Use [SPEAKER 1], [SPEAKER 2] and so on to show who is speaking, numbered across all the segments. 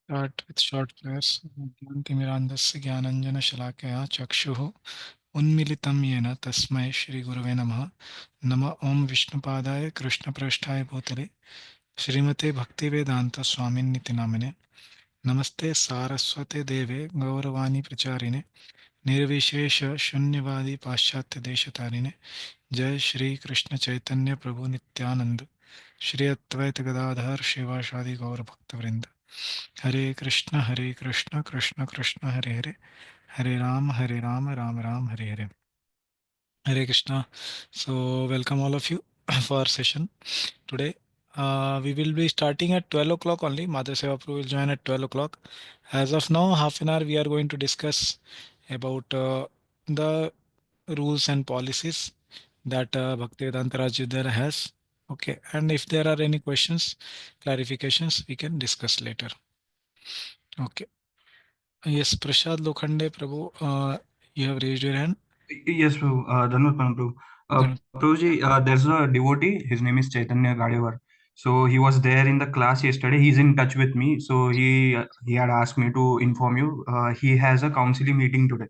[SPEAKER 1] Start with short prayers. Jnantimirandasya Jnananjana Shalakaya Chakshuhu Unmilitam Yena Tasmai Shri Gurave Namaha Nama Om Vishnupadaya Krishna Prasthaya Bhutale Srimate Bhaktivedanta Swami Namine Namaste Saraswate Deve Gauravani Pracharine Nirvishesha Shunyavadi Paschatya Deshatarine Jai Shri Krishna Chaitanya Prabhu Nityanand Shri Advaita Gadadhar Shivashadi Gaur Bhaktavrinda Hare Krishna, Krishna Krishna, Hare Hare, Hare Ram, Ram Ram, Hare Hare. Hare Krishna. So, welcome all of you for our session today. We will be starting at 12 o'clock only. Madhav Seva Prabhu will join at 12 o'clock. As of now, half an hour we are going to discuss about the rules and policies that Bhaktivedanta Rajavidyalaya has. Okay, and if there are any questions, clarifications, we can discuss later. Okay. Yes, Prashad Lokhande Prabhu, you have raised your hand.
[SPEAKER 2] Yes, Prabhu. Dhanvat Pranam, Prabhu.
[SPEAKER 1] Dhan-
[SPEAKER 2] Prabhuji, there's a devotee. His name is Chaitanya Gadevar. So he was there in the class yesterday. He's in touch with me. So he had asked me to inform you. He has a counseling meeting today,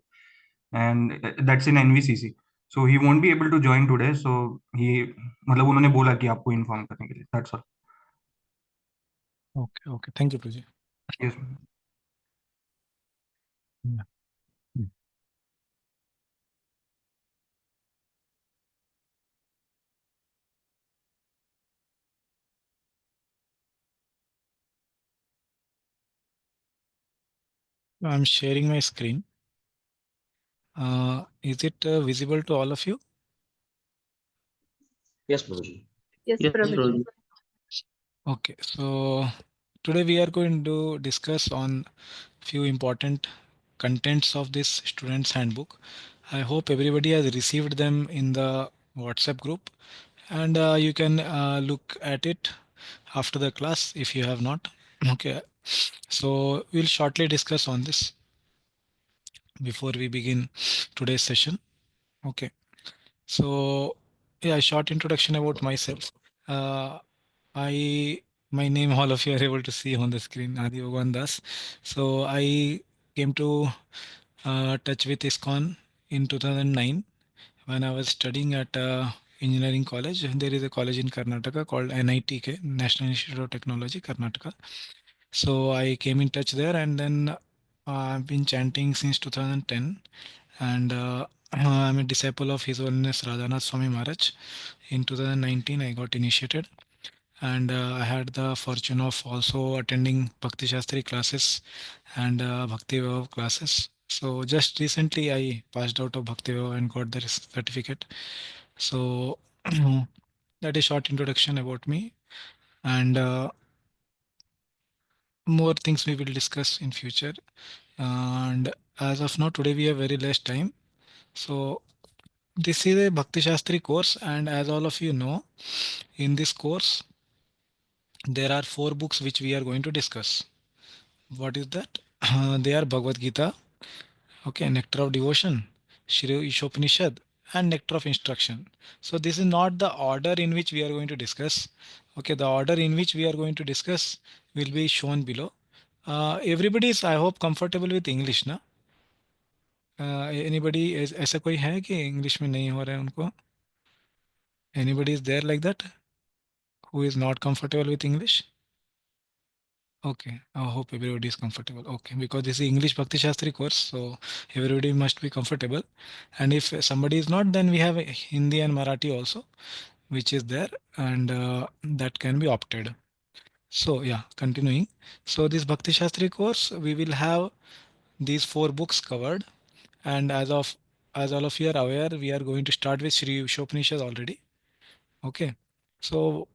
[SPEAKER 2] and that's in NVCC. So he won't be able to join today. So मतलब उन्होंने बोला कि आपको inform करने के लिए. That's all.
[SPEAKER 1] Okay, okay. Thank you, Prabhu.
[SPEAKER 2] Yes.
[SPEAKER 1] Yeah. I'm sharing my screen. Is it visible to all of you?
[SPEAKER 3] Yes, Prabhuji.
[SPEAKER 4] Yes, Prabhuji.
[SPEAKER 1] Okay, so today we are going to discuss on few important contents of this student's handbook. I hope everybody has received them in the WhatsApp group, and you can look at it after the class if you have not. Okay, so we'll shortly discuss on this before we begin today's session. Okay, so yeah, short introduction about myself. Uh, my name all of you are able to see on the screen, Adi Bhagwan Das. So I came to touch with ISKCON in 2009 when I was studying at engineering college. There is a college in Karnataka called NITK, National Institute of Technology, Karnataka. So I came in touch there, and then I've been chanting since 2010, and I'm a disciple of His Holiness Radhanath Swami Maharaj. In 2019, I got initiated, and I had the fortune of also attending Bhakti Shastri classes and Bhakti Vav classes. So just recently, I passed out of Bhakti Vav and got the certificate. So that is short introduction about me, and more things we will discuss in future. And as of now, today we have very less time. So this is a Bhakti Shastri course, and as all of you know, in this course, there are 4 books which we are going to discuss. What is that? They are Bhagavad Gita, okay, Nectar of Devotion, Shri Īśopaniṣad, and Nectar of Instruction. So this is not the order in which we are going to discuss. Okay, the order in which we are going to discuss will be shown below. Everybody is, I hope, comfortable with English, ना? Anybody ऐसा कोई है कि English में नहीं हो रहा है उनको? Anybody is there like that who is not comfortable with English? Okay, I hope everybody is comfortable. Okay, because this is English Bhakti Shastri course, so everybody must be comfortable. And if somebody is not, then we have Hindi and Marathi also, which is there, and that can be opted. So yeah, continuing. So this Bhakti Shastri course, we will have these 4 books covered, and as all of you are aware, we are going to start with Shri Īśopaniṣad already. Okay, so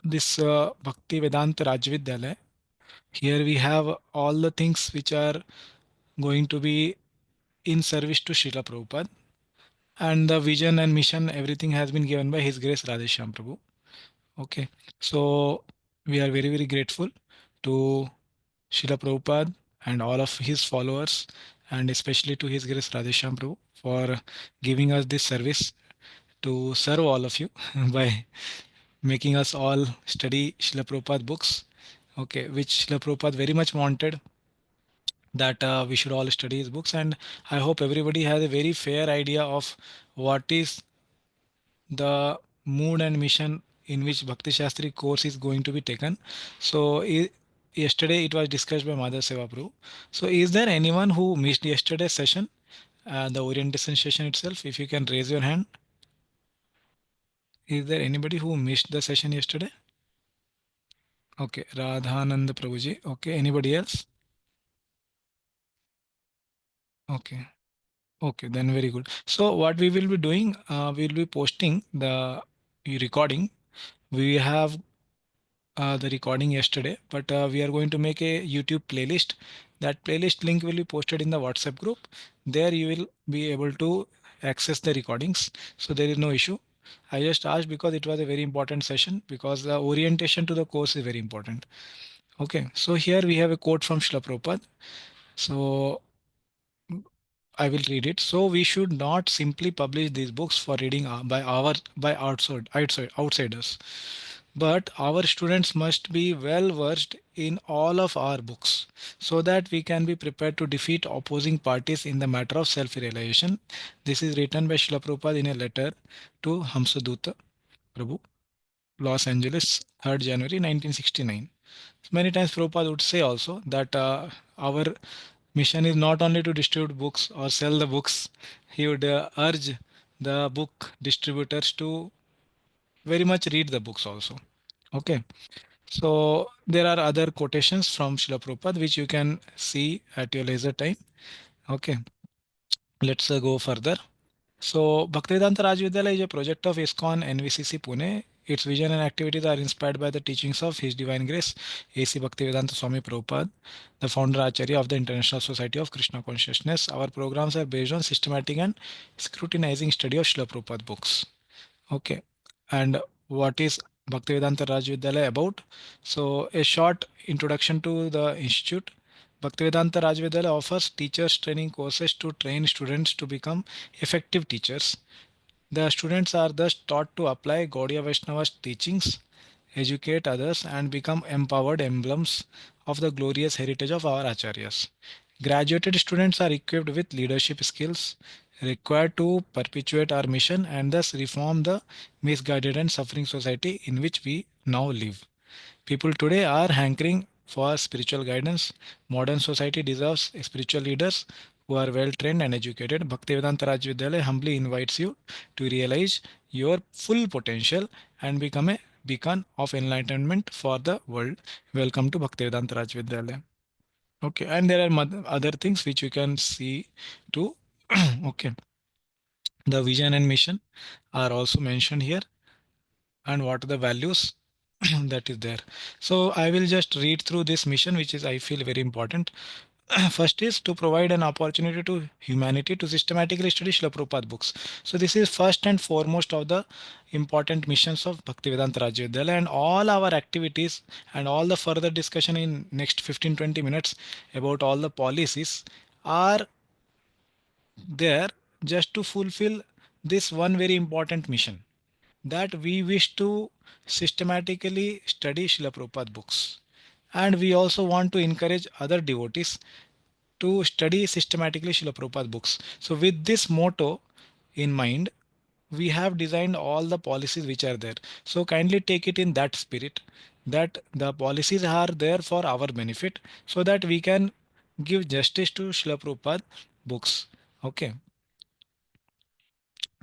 [SPEAKER 1] this Bhaktivedanta Rajavidyalaya. Here we have all the things which are going to be in service to Srila Prabhupada, and the vision and mission, everything has been given by His Grace Radheshyam Prabhu. Okay, so we are very, very grateful to Srila Prabhupada and all of his followers, and especially to His Grace Radheshyam Prabhu for giving us this service to serve all of you by making us all study Srila Prabhupada books. okay, which Srila Prabhupada very much wanted that we should all study his books. And I hope everybody has a very fair idea of what is the mood and mission in which Bhakti Shastri course is going to be taken. So yesterday it was discussed by Madhav Seva Prabhu. So is there anyone who missed yesterday's session, the orientation session itself? If you can raise your hand. Is there anybody who missed the session yesterday? Okay, Radhanand Prabhuji. Okay, anybody else? Okay. Okay, then very good. So what we will be doing, we will be posting the recording. We have the recording yesterday, but we are going to make a YouTube playlist. That playlist link will be posted in the WhatsApp group. There you will be able to access the recordings. So there is no issue. I just asked because it was a very important session, because the orientation to the course is very important. Okay, so here we have a quote from Srila Prabhupada. So I will read it. So we should not simply publish these books for reading by outsiders, but our students must be well versed in all of our books, so that we can be prepared to defeat opposing parties in the matter of self-realization. This is written by Srila Prabhupada in a letter to Hamsaduta Prabhu, Los Angeles, 3rd January 1969. Many times Prabhupada would say also that our mission is not only to distribute books or sell the books. He would urge the book distributors to very much read the books also. Okay. So there are other quotations from Srila Prabhupada which you can see at your leisure time. Okay. Let's go further. So Bhaktivedanta Rajavidyalaya is a project of ISKCON NVCC Pune. Its vision and activities are inspired by the teachings of His Divine Grace, A.C. Bhaktivedanta Swami Prabhupada, the founder-acharya of the International Society of Krishna Consciousness. Our programs are based on systematic and scrutinizing study of Srila Prabhupada books. Okay. And what is Bhaktivedanta Rajavidyalaya about? So a short introduction to the institute. Bhaktivedanta Rajavidyalaya offers teachers training courses to train students to become effective teachers. The students are thus taught to apply Gaudiya Vaishnava's teachings, educate others, and become empowered emblems of the glorious heritage of our acharyas. Graduated students are equipped with leadership skills required to perpetuate our mission and thus reform the misguided and suffering society in which we now live. People today are hankering for spiritual guidance. Modern society deserves spiritual leaders who are well trained and educated. Bhaktivedanta Rajavidyalaya humbly invites you to realize your full potential and become a beacon of enlightenment for the world. Welcome to Bhaktivedanta Rajavidyalaya. Okay, and there are other things which you can see too. Okay, the vision and mission are also mentioned here, and what are the values that is there. So I will just read through this mission, which is I feel very important. First is to provide an opportunity to humanity to systematically study Srila Prabhupada books. So this is first and foremost of the important missions of Bhaktivedanta Rajavidyalaya, and all our activities and all the further discussion in next 15-20 minutes about all the policies are there just to fulfill this one very important mission, that we wish to systematically study Srila Prabhupada books. And we also want to encourage other devotees to study systematically Srila Prabhupada books. So with this motto in mind, we have designed all the policies which are there. So kindly take it in that spirit, that the policies are there for our benefit, so that we can give justice to Srila Prabhupada books. Okay.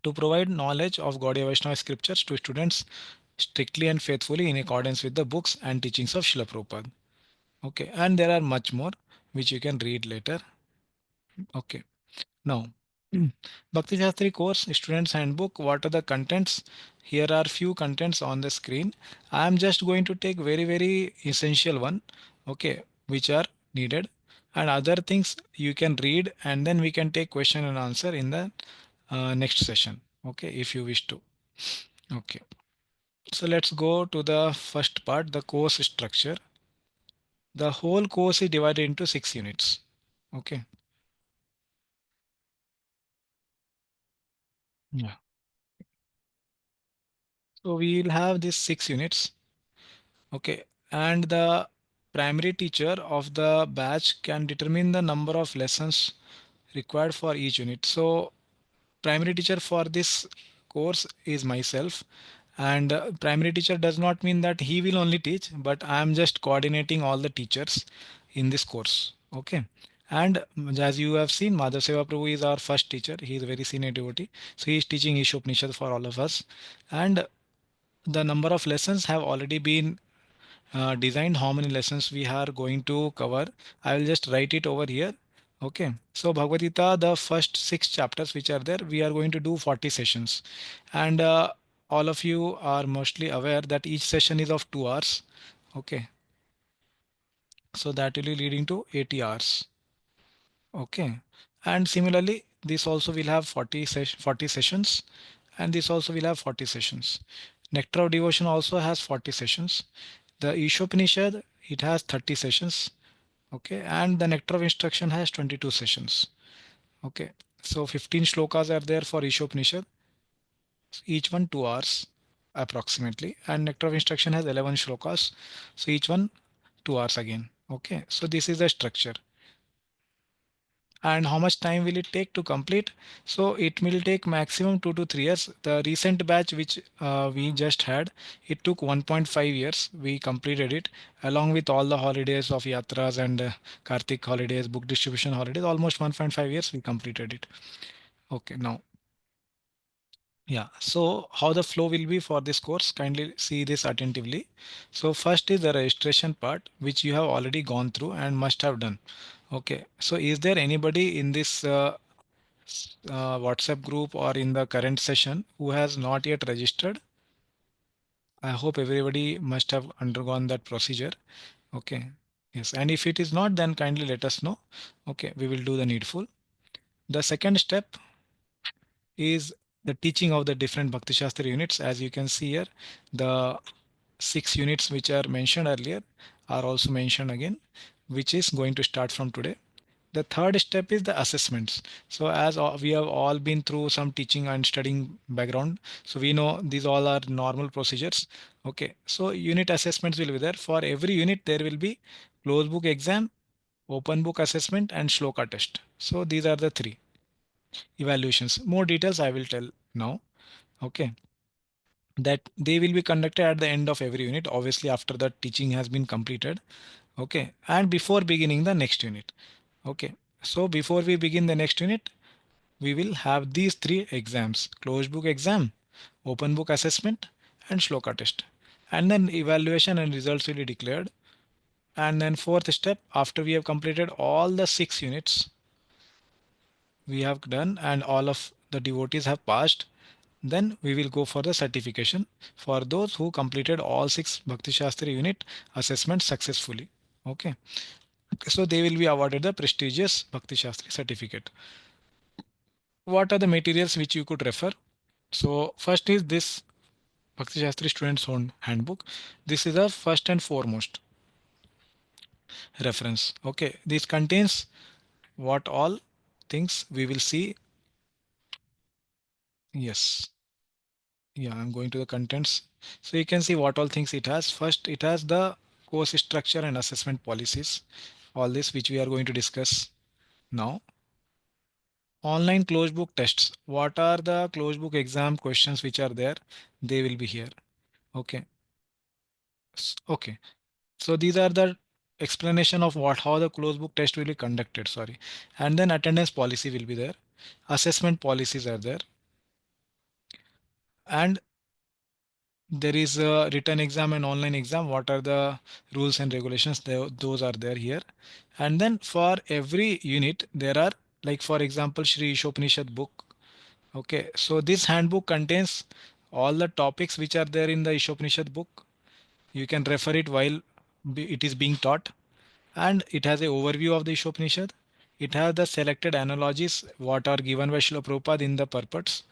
[SPEAKER 1] To provide knowledge of Gaudiya Vaishnava scriptures to students strictly and faithfully in accordance with the books and teachings of Srila Prabhupada. Okay, and there are much more which you can read later. Okay, now Bhakti Shastri course students handbook. What are the contents? Here are few contents on the screen. I am just going to take very essential one. Okay, which are needed, and other things you can read, and then we can take question and answer in the next session. Okay, if you wish to. Okay, so let's go to the first part, the course structure. The whole course is divided into 6 units. Okay. Yeah. So we will have these 6 units. Okay. And the primary teacher of the batch can determine the number of lessons required for each unit. So primary teacher for this course is myself, and primary teacher does not mean that he will only teach, but I am just coordinating all the teachers in this course. Okay. And as you have seen, Madhav Seva Prabhu is our first teacher. He is a very senior devotee. So he is teaching Īśopaniṣad for all of us. And the number of lessons have already been designed, how many lessons we are going to cover. I will just write it over here. Okay, so Bhagavad Gita, the first 6 chapters which are there, we are going to do 40 sessions, and all of you are mostly aware that each session is of 2 hours. Okay, so that will be leading to 80 hours. Okay, and similarly this also will have 40 sessions, and this also will have 40 sessions. Nectar of Devotion also has 40 sessions. The Īśopaniṣad, it has 30 sessions. Okay, and the Nectar of Instruction has 22 sessions. Okay, so 15 shlokas are there for Īśopaniṣad, each one 2 hours approximately, and Nectar of Instruction has 11 shlokas, so each one 2 hours again. Okay, so this is the structure. And how much time will it take to complete? So it will take maximum 2 to 3 years. The recent batch which we just had, it took 1.5 years. We completed it along with all the holidays of yatras and Kartik holidays, book distribution holidays. Almost 1.5 years we completed it. Okay, now, yeah, so how the flow will be for this course, kindly see this attentively. So first is the registration part, which you have already gone through and must have done. Okay, so is there anybody in this WhatsApp group or in the current session who has not yet registered? I hope everybody must have undergone that procedure. Okay. Yes. And if it is not, then kindly let us know. Okay. We will do the needful. The second step is the teaching of the different Bhakti Shastra units. As you can see here, the 6 units which are mentioned earlier are also mentioned again, which is going to start from today. The third step is the assessments. So as we have all been through some teaching and studying background, so we know these all are normal procedures. Okay, so unit assessments will be there. For every unit there will be closed book exam, open book assessment, and shloka test. So these are the 3 evaluations. More details I will tell now. Okay, that they will be conducted at the end of every unit, obviously after the teaching has been completed. Okay, and before beginning the next unit. Okay, so before we begin the next unit, we will have these 3 exams: closed book exam, open book assessment, and shloka test. And then evaluation and results will be declared. And then fourth step, after we have completed all the 6 units we have done and all of the devotees have passed, then we will go for the certification for those who completed all 6 Bhakti Shastra unit assessments successfully. Okay, so they will be awarded the prestigious Bhakti Shastri certificate. What are the materials which you could refer? So first is this Bhakti Shastri Students Own Handbook. This is the first and foremost reference. Okay, this contains what all things we will see. Yes, yeah, I'm going to the contents. So you can see what all things it has. First, it has the course structure and assessment policies. All this which we are going to discuss now. Online closed book tests. What are the closed book exam questions which are there? They will be here. Okay. Okay. So these are the explanation of what how the closed book test will be conducted. Sorry. And then attendance policy will be there. Assessment policies are there. And there is a written exam and online exam. What are the rules and regulations? Those are there here. And then for every unit, there are, like for example, Shri Īśopaniṣad book. Okay, so this handbook contains all the topics which are there in the Īśopaniṣad book. You can refer it while it is being taught, and it has an overview of the Īśopaniṣad. It has the selected analogies what are given by Srila Prabhupada in the purports,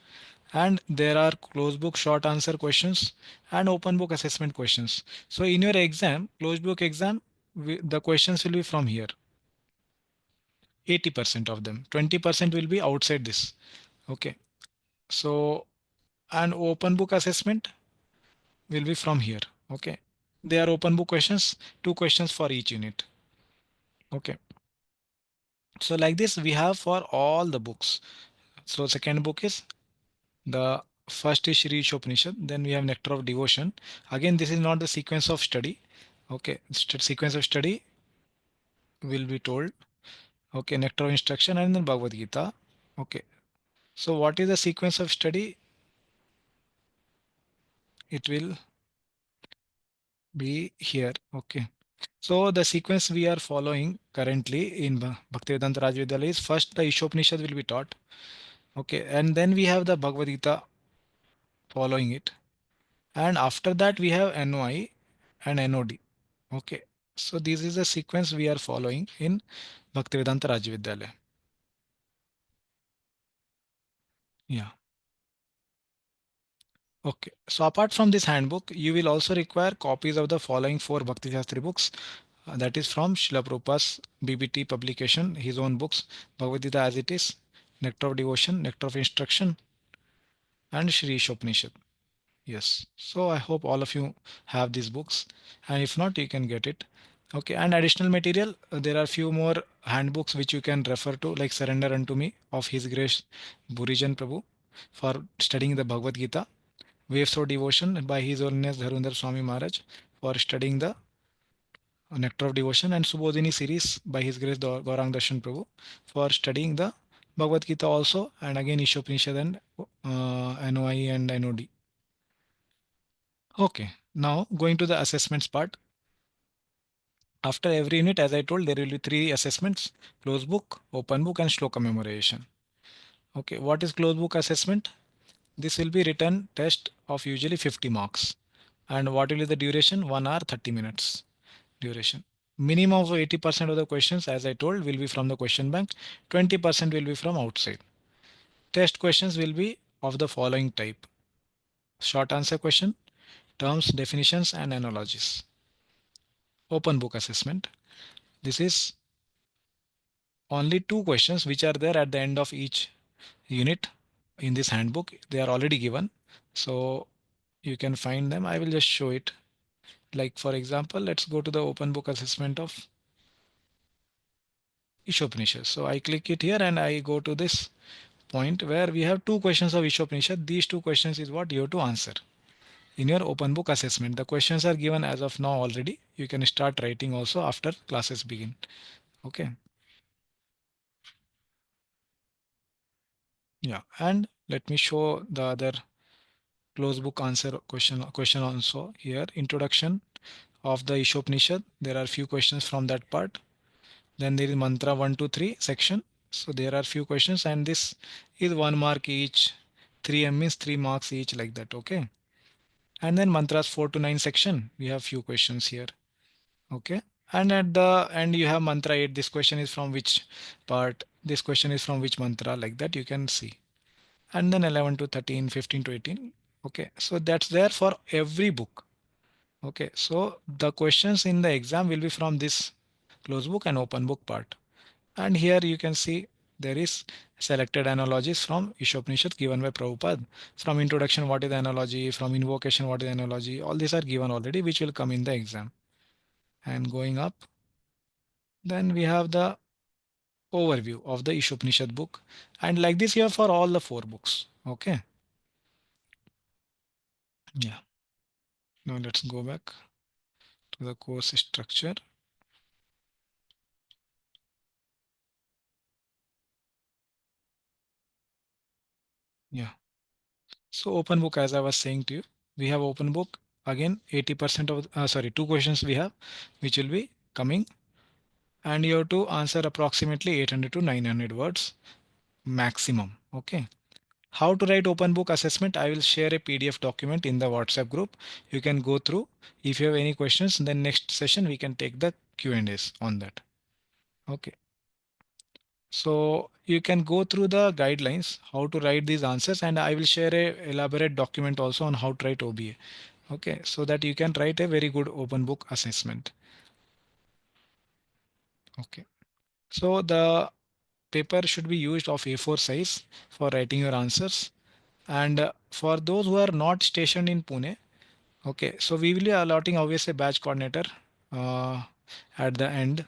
[SPEAKER 1] and there are closed book short answer questions and open book assessment questions. So in your exam, closed book exam, the questions will be from here. 80% of them, 20% will be outside this. Okay, so and open book assessment will be from here. Okay, They are open book questions, 2 questions for each unit. Okay. So like this we have for all the books. So second book is the first is Shri Īśopaniṣad, then we have Nectar of Devotion. Again, this is not the sequence of study. Okay, sequence of study will be told. Okay, Nectar of Instruction and then Bhagavad Gita. Okay, so what is the sequence of study? It will be here. Okay, so the sequence we are following currently in Bhaktivedanta Rajavidyalaya is first the Īśopaniṣad will be taught. Okay, and then we have the Bhagavad Gita following it. And after that we have NOI and NOD. Okay, so this is the sequence we are following in Bhaktivedanta Rajavidyalaya. Yeah. Okay, so apart from this handbook, you will also require copies of the following 4 Bhakti Shastri books. That is from Srila Prabhupada's BBT publication, his own books, Bhagavad Gita as it is, Nectar of Devotion, Nectar of Instruction, and Shri Īśopaniṣad. Yes. So I hope all of you have these books, and if not, you can get it. Okay. And additional material, there are few more handbooks which you can refer to, like Surrender Unto Me of His Grace Burijan Prabhu for studying the Bhagavad Gita, Waves of Devotion by His Holiness Dharundhar Swami Maharaj for studying the Nectar of Devotion, and Subodhini series by His Grace Gaurang Darshan Prabhu for studying the Bhagavad Gita also, and again Īśopaniṣad and NOI and NOD. Okay, now going to the assessments part. After every unit, as I told, there will be 3 assessments: closed book, open book, and shloka memorization. Okay, what is closed book assessment? This will be written test of usually 50 marks. And what will be the duration? 1 hour 30 minutes duration. Minimum of 80% of the questions, as I told, will be from the question bank. 20% will be from outside. Test questions will be of the following type: short answer question, terms, definitions, and analogies. Open book assessment. This is only 2 questions which are there at the end of each unit in this handbook. They are already given, so you can find them. I will just show it. Like for example, let's go to the open book assessment of Īśopaniṣad. So I click it here and I go to this point where we have 2 questions of Īśopaniṣad. These 2 questions is what you have to answer in your open book assessment. The questions are given as of now already. You can start writing also after classes begin. Okay. Yeah, and let me show the other close book answer question also here. Introduction of the Īśopaniṣad. There are few questions from that part. Then there is mantra 1 to 3 section. So there are few questions, and this is 1 mark each. 3M means 3 marks each, like that. Okay. And then mantras 4 to 9 section. We have few questions here. Okay. And at the end you have mantra 8. This question is from which part? This question is from which mantra? Like that you can see. And then 11 to 13, 15 to 18. Okay, so that's there for every book. Okay, so the questions in the exam will be from this closed book and open book part. And here you can see there is selected analogies from Īśopaniṣad given by Prabhupada. From introduction, what is the analogy? From invocation, what is the analogy? All these are given already, which will come in the exam. And going up, then we have the overview of the Īśopaniṣad book. And like this, you have for all the 4 books. Okay. Yeah. Now let's go back to the course structure. Yeah. So open book, as I was saying to you, we have open book again 80% of, 2 questions we have, which will be coming, and you have to answer approximately 800 to 900 words maximum. Okay. How to write open book assessment? I will share a PDF document in the WhatsApp group. You can go through. If you have any questions, then next session we can take the Q&As on that. Okay. So you can go through the guidelines, how to write these answers, and I will share a elaborate document also on how to write OBA. Okay, so that you can write a very good open book assessment. Okay, so the paper should be used of A4 size for writing your answers. And for those who are not stationed in Pune, Okay, so we will be allotting obviously a batch coordinator uh, at the end,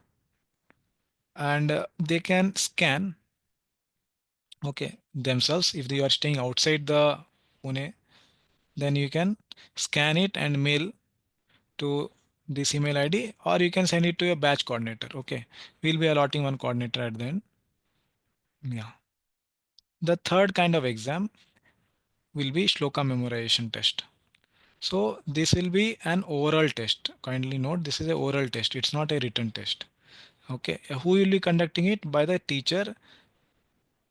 [SPEAKER 1] and they can scan, okay, themselves. If you are staying outside the Pune, then you can scan it and mail to this email ID, or you can send it to your batch coordinator. Okay, we'll be allotting one coordinator at the end. Yeah. The third kind of exam will be shloka memorization test. So this will be an oral test. Kindly note, this is a oral test. It's not a written test. Okay, who will be conducting it? By the teacher.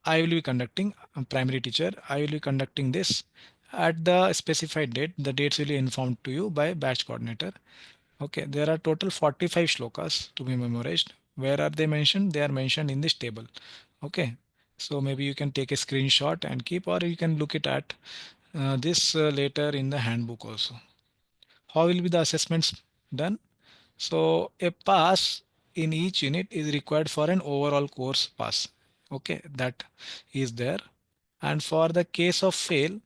[SPEAKER 1] I will be conducting, primary teacher. I will be conducting this at the specified date. The dates will be informed to you by batch coordinator. Okay, there are total 45 shlokas to be memorized. Where are they mentioned? They are mentioned in this table. Okay, so maybe you can take a screenshot and keep, or you can look it at this later in the handbook also. How will be the assessments done? So a pass in each unit is required for an overall course pass. Okay, that is there. And for the case of fail,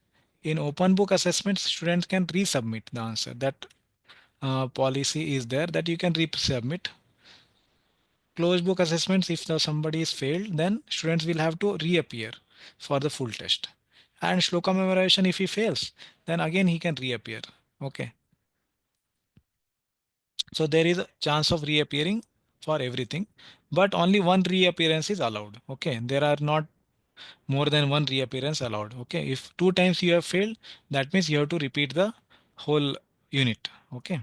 [SPEAKER 1] in open book assessments, students can resubmit the answer. That policy is there that you can resubmit. Closed book assessments, if somebody is failed, then students will have to reappear for the full test. And shloka memorization, if he fails, then again he can reappear. Okay. So there is a chance of reappearing for everything, but only one reappearance is allowed. Okay. There are not more than one reappearance allowed. Okay. If two times you have failed, that means you have to repeat the whole unit. Okay.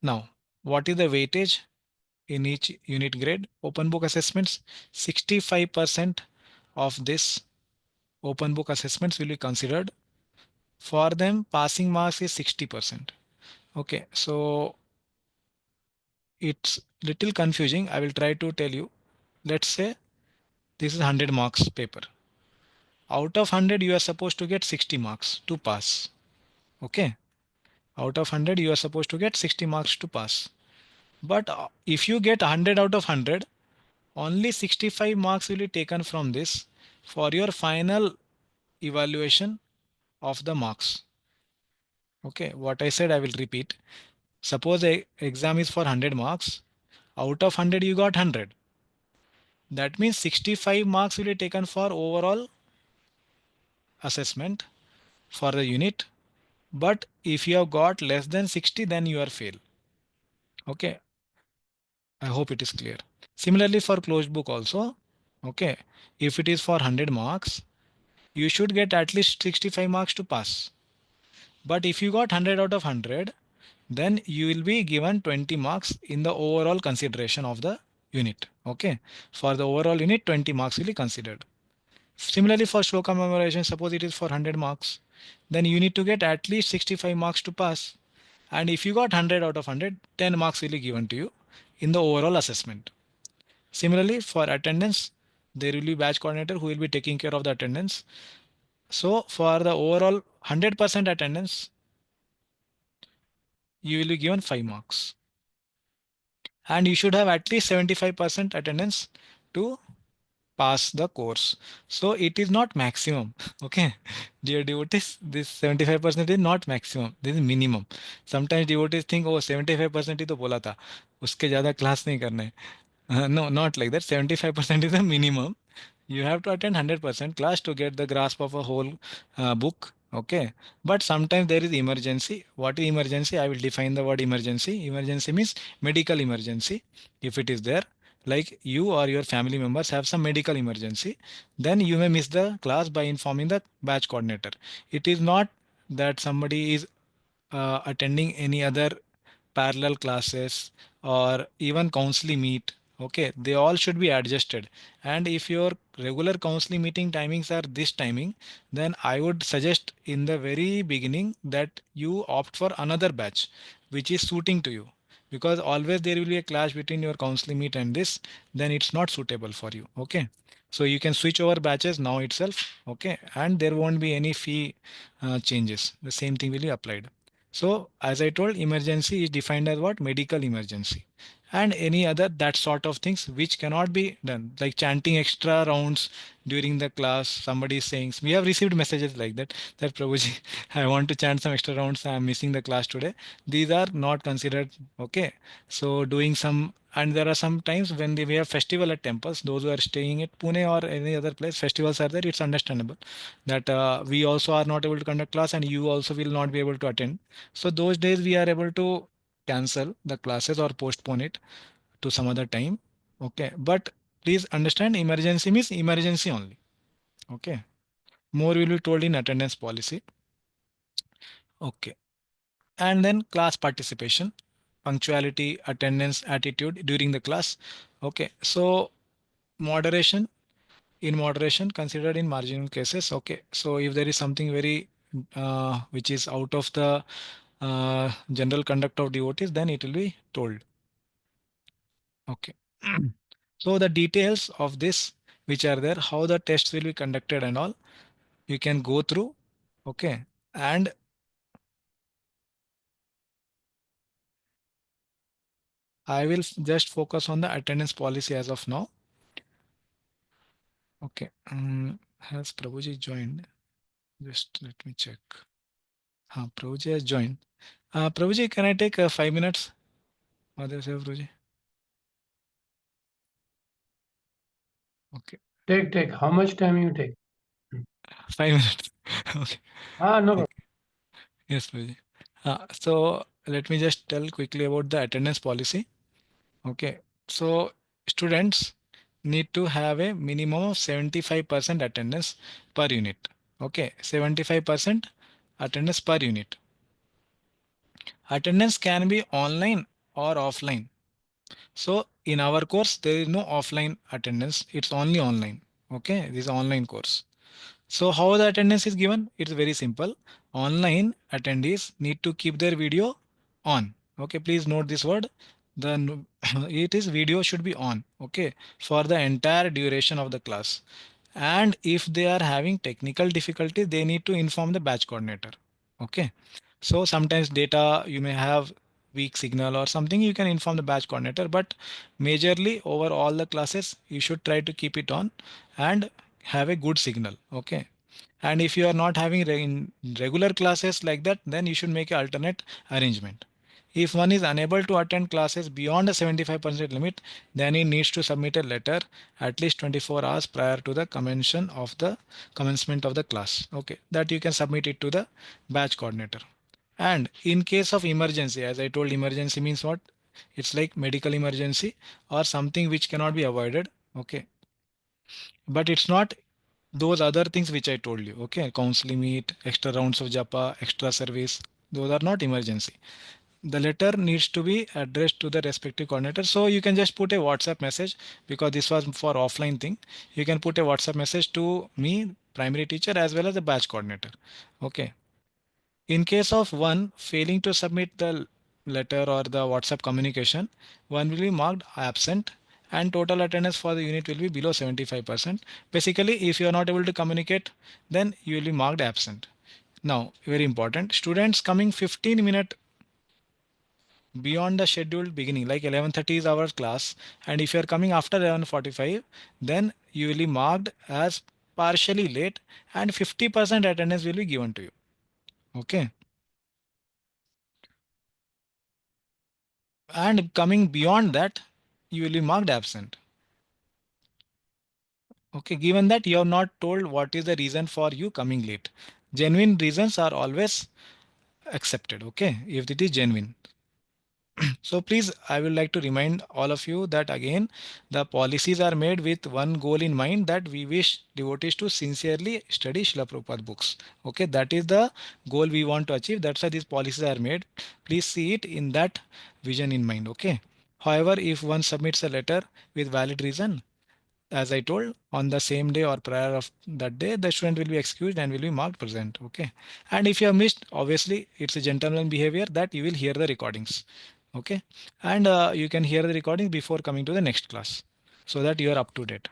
[SPEAKER 1] Now, what is the weightage in each unit grade? Open book assessments, 65% of this open book assessments will be considered. For them, passing marks is 60%. Okay. So it's little confusing. I will try to tell you. Let's say this is 100 marks paper. Out of 100, you are supposed to get 60 marks to pass. Okay. Out of 100, you are supposed to get 60 marks to pass. But if you get 100 out of 100, only 65 marks will be taken from this for your final evaluation of the marks. Okay. What I said, I will repeat. Suppose a exam is for 100 marks. Out of 100, you got 100. That means 65 marks will be taken for overall assessment for the unit. But if you have got less than 60, then you are fail. Okay. I hope it is clear. Similarly for closed book also. Okay. If it is for 100 marks, you should get at least 65 marks to pass. But if you got 100 out of 100, then you will be given 20 marks in the overall consideration of the unit. Okay. For the overall unit, 20 marks will be considered. Similarly for shloka memorization, suppose it is for 100 marks, then you need to get at least 65 marks to pass. And if you got 100 out of 100, 10 marks will be given to you in the overall assessment. Similarly for attendance, there will be batch coordinator who will be taking care of the attendance. So for the overall 100% attendance, you will be given 5 marks. And you should have at least 75% attendance to pass the course. So it is not maximum. Okay. Dear devotees, this 75% is not maximum. This is minimum. Sometimes devotees think, oh, 75% ही तो बोला था, उसके ज़्यादा class नहीं करना है. No, not like that. 75% is the minimum. You have to attend 100% class to get the grasp of a whole book. Okay. But sometimes there is emergency. What is emergency? I will define the word emergency. Emergency means medical emergency. If it is there, like you or your family members have some medical emergency, then you may miss the class by informing the batch coordinator. It is not that somebody is attending any other parallel classes or even counseling meet. Okay, they all should be adjusted. And if your regular counseling meeting timings are this timing, then I would suggest in the very beginning that you opt for another batch which is suiting to you, because always there will be a clash between your counseling meet and this, then it's not suitable for you. Okay, so you can switch over batches now itself. Okay, and there won't be any fee changes. The same thing will be applied. So as I told, emergency is defined as what? Medical emergency. and any other that sort of things which cannot be done, like chanting extra rounds during the class. Somebody is saying, we have received messages like that, that Prabhuji, I want to chant some extra rounds, I am missing the class today. These are not considered. Okay, so doing some, and there are some times when we have festival at temples. Those who are staying at Pune or any other place, festivals are there, it's understandable that we also are not able to conduct class and you also will not be able to attend. So those days we are able to cancel the classes or postpone it to some other time. Okay, but please understand, emergency means emergency only. Okay, more will be told in attendance policy. Okay, and then class participation, punctuality, attendance, attitude during the class. Okay, so moderation, in moderation considered in marginal cases. Okay, so if there is something very which is out of the general conduct of devotees, then it will be told. Okay. So the details of this which are there, how the tests will be conducted and all, you can go through. Okay. And I will just focus on the attendance policy as of now. Okay. Has Prabhuji joined? Just let me check. Prabhuji has joined. Prabhuji, can I take 5 minutes? Madhav, Prabhuji. Okay.
[SPEAKER 3] Take. How much time you take?
[SPEAKER 1] 5 minutes. Okay.
[SPEAKER 3] No problem.
[SPEAKER 1] Yes, Prabhuji. So let me just tell quickly about the attendance policy. Okay. So students need to have a minimum of 75% attendance per unit. Okay. 75% attendance per unit. Attendance can be online or offline. So in our course, there is no offline attendance. It's only online. Okay. This is an online course. So how the attendance is given? It's very simple. Online attendees need to keep their video on. Okay, please note this word. The it is video should be on. Okay, for the entire duration of the class. And if they are having technical difficulty, they need to inform the batch coordinator. Okay, so sometimes data you may have weak signal or something, you can inform the batch coordinator, but majorly over all the classes you should try to keep it on and have a good signal. Okay, and if you are not having in regular classes like that, then you should make an alternate arrangement. If one is unable to attend classes beyond the 75% limit, then he needs to submit a letter at least 24 hours prior to the commencement of the class. Okay, that you can submit it to the batch coordinator. And in case of emergency, as I told, emergency means what? It's like medical emergency or something which cannot be avoided. Okay, but it's not those other things which I told you. Okay, counseling meet, extra rounds of japa, extra service, those are not emergency. The letter needs to be addressed to the respective coordinator. So you can just put a WhatsApp message, because this was for offline thing. You can put a WhatsApp message to me, primary teacher, as well as the batch coordinator. Okay, in case of one failing to submit the letter or the WhatsApp communication, one will be marked absent and total attendance for the unit will be below 75%. Basically, if you are not able to communicate, then you will be marked absent. Now, very important, students coming 15 minutes beyond the scheduled beginning, like 11:30 is our class, and if you are coming after 11:45, then you will be marked as partially late and 50% attendance will be given to you. Okay. And coming beyond that, you will be marked absent. Okay, given that you have not told what is the reason for you coming late. Genuine reasons are always accepted. Okay, if it is genuine. So please, I would like to remind all of you that again, the policies are made with one goal in mind, that we wish devotees to sincerely study Srila Prabhupada books. Okay, that is the goal we want to achieve. That's why these policies are made. Please see it in that vision in mind. Okay. However, if one submits a letter with valid reason, as I told, on the same day or prior of that day, the student will be excused and will be marked present. Okay. And if you have missed, obviously it's a gentleman behavior that you will hear the recordings. Okay. And you can hear the recording before coming to the next class so that you are up to date.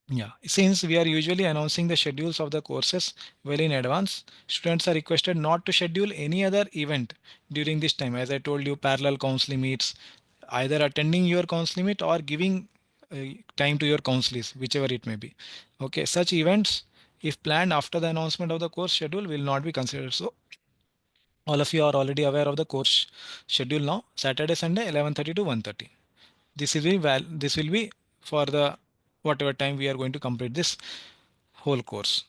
[SPEAKER 1] Yeah, since we are usually announcing the schedules of the courses well in advance, students are requested not to schedule any other event during this time. As I told you, parallel counseling meets, either attending your counseling meet or giving uh, time to your counselees, whichever it may be. Okay, such events, if planned after the announcement of the course schedule, will not be considered. So all of you are already aware of the course schedule now. Saturday, Sunday, 11:30 to 1:30. This will be for the whatever time we are going to complete this whole course.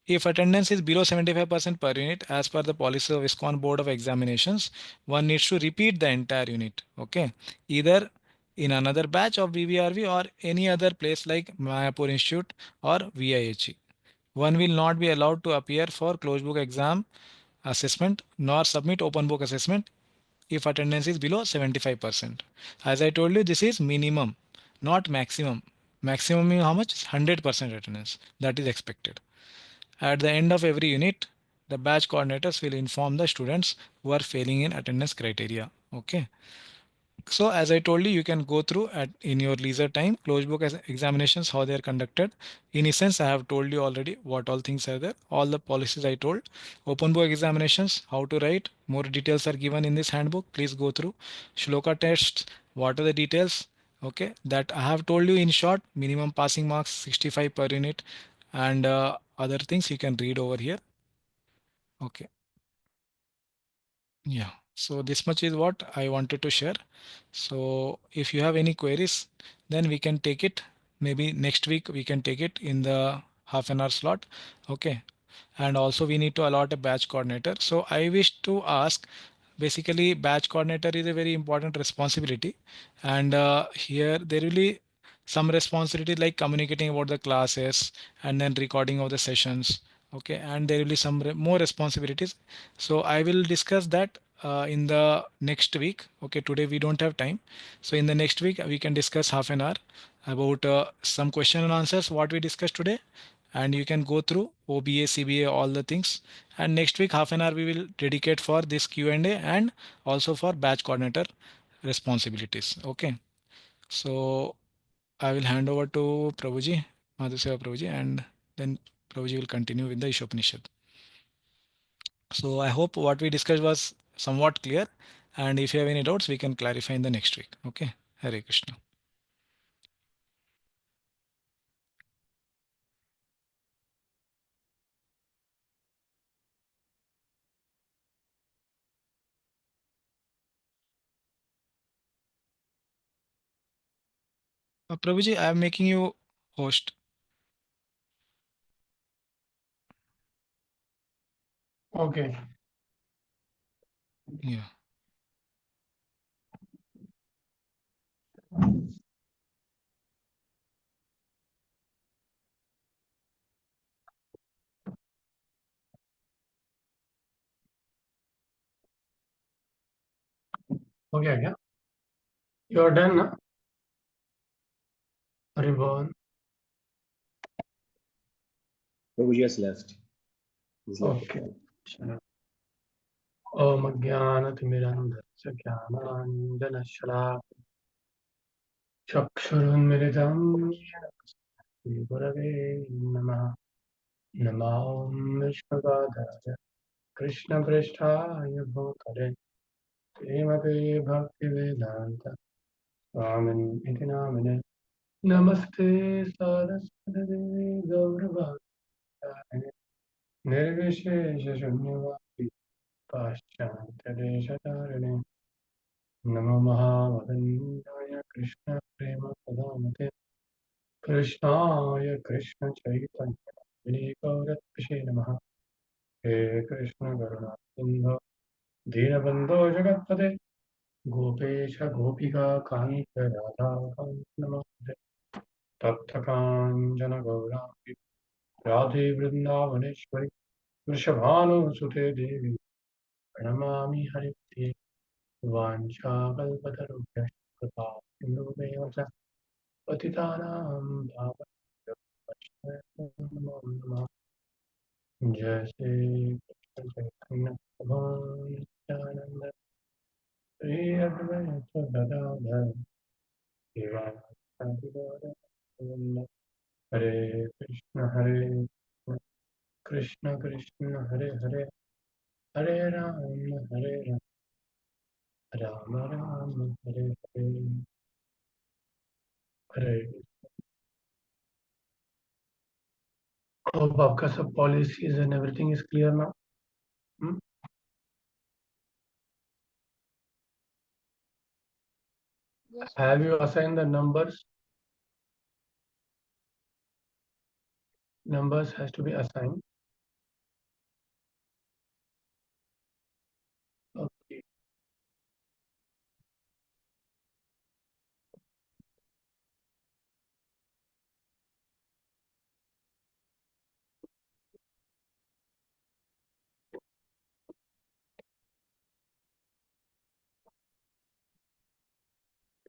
[SPEAKER 1] If attendance is below 75% per unit, as per the policy of ISKCON Board of Examinations, one needs to repeat the entire unit. Okay, either in another batch of BVRV or any other place like Mayapur Institute or VIHE. One will not be allowed to appear for closed book exam assessment nor submit open book assessment if attendance is below 75%. As I told you, this is minimum, not maximum. Maximum is how much? 100% attendance that is expected. At the end of every unit, the batch coordinators will inform the students who are failing in attendance criteria. Okay. So as I told you, you can go through at in your leisure time closed book examinations, how they are conducted. In essence, I have told you already what all things are there, all the policies I told. Open book examinations, how to write, more details are given in this handbook. Please go through. Shloka tests, what are the details? Okay, that I have told you in short. Minimum passing marks 65 per unit, and other things you can read over here. Okay. Yeah, so this much is what I wanted to share. So if you have any queries, then we can take it. Maybe next week we can take it in the half an hour slot. Okay. And also we need to allot a batch coordinator. So I wish to ask, basically batch coordinator is a very important responsibility. And here there will be some responsibility like communicating about the classes and then recording of the sessions. Okay. And there will be some more responsibilities. So I will discuss that in the next week. Okay, today we don't have time. So in the next week we can discuss half an hour about some question and answers what we discussed today, and you can go through OBA, CBA, all the things. And next week half an hour we will dedicate for this Q&A and also for batch coordinator responsibilities. Okay, so I will hand over to Prabhuji, Madhav Prabhuji, and then Prabhuji will continue with the Īśopaniṣad. So I hope what we discussed was somewhat clear. And if you have any doubts, we can clarify in the next week. Okay. Hare Krishna. Prabhuji, I am making you host.
[SPEAKER 3] Okay.
[SPEAKER 1] Yeah.
[SPEAKER 3] Okay, yeah. You're done, na? Haribol.
[SPEAKER 4] Prabhuji has left. He's left.
[SPEAKER 3] Okay. चलो। ओम अज्ञानतिमिरन्धस्य ज्ञानाञ्जनशलाकया चक्षुरुन्मिलितं येन तस्मै गुरवे नमः। नमो विष्णुपादाय कृष्णपृष्ठाय भूतले श्रीमते भक्तिवेदान्त स्वामिन् इति नामिने नमस्ते सारस्वती गौरवाणी निर्विशेषशून्यवादी पाश्चात्यदेशतारिणे नमो महावदन्याय कृष्णप्रेमप्रदामते कृष्णाय कृष्णचैतन्यविनीकौरत्पिषे नमः। हे कृष्ण करुणा सिन्धो दीनबन्धो जगत्पते गोपेश गोपिका कान्त राधाकान्त नमस्ते तप्तकाञ्चन गौराङ्गी राधे वृन्दावनेश्वरि वृषभानुसुते देवी प्रणमामि हरिप्रिये वाञ्छाकल्पतरुभ्यश्च कृपा सिन्धुभ्येव च पतितानां पावनेभ्यो नमो नमः। जय श्री कृष्ण चैतन्य प्रभु Nityanand Shri Advaita Gadadhar शिवासादि गौरवृंद Hare Krishna, Krishna Krishna, Hare Hare, Hare Ram, Rama Ram, Hare Hare, Hare. Hope आपका सब policies and everything is clear now. Have you assigned the numbers? Numbers has to be assigned. Okay.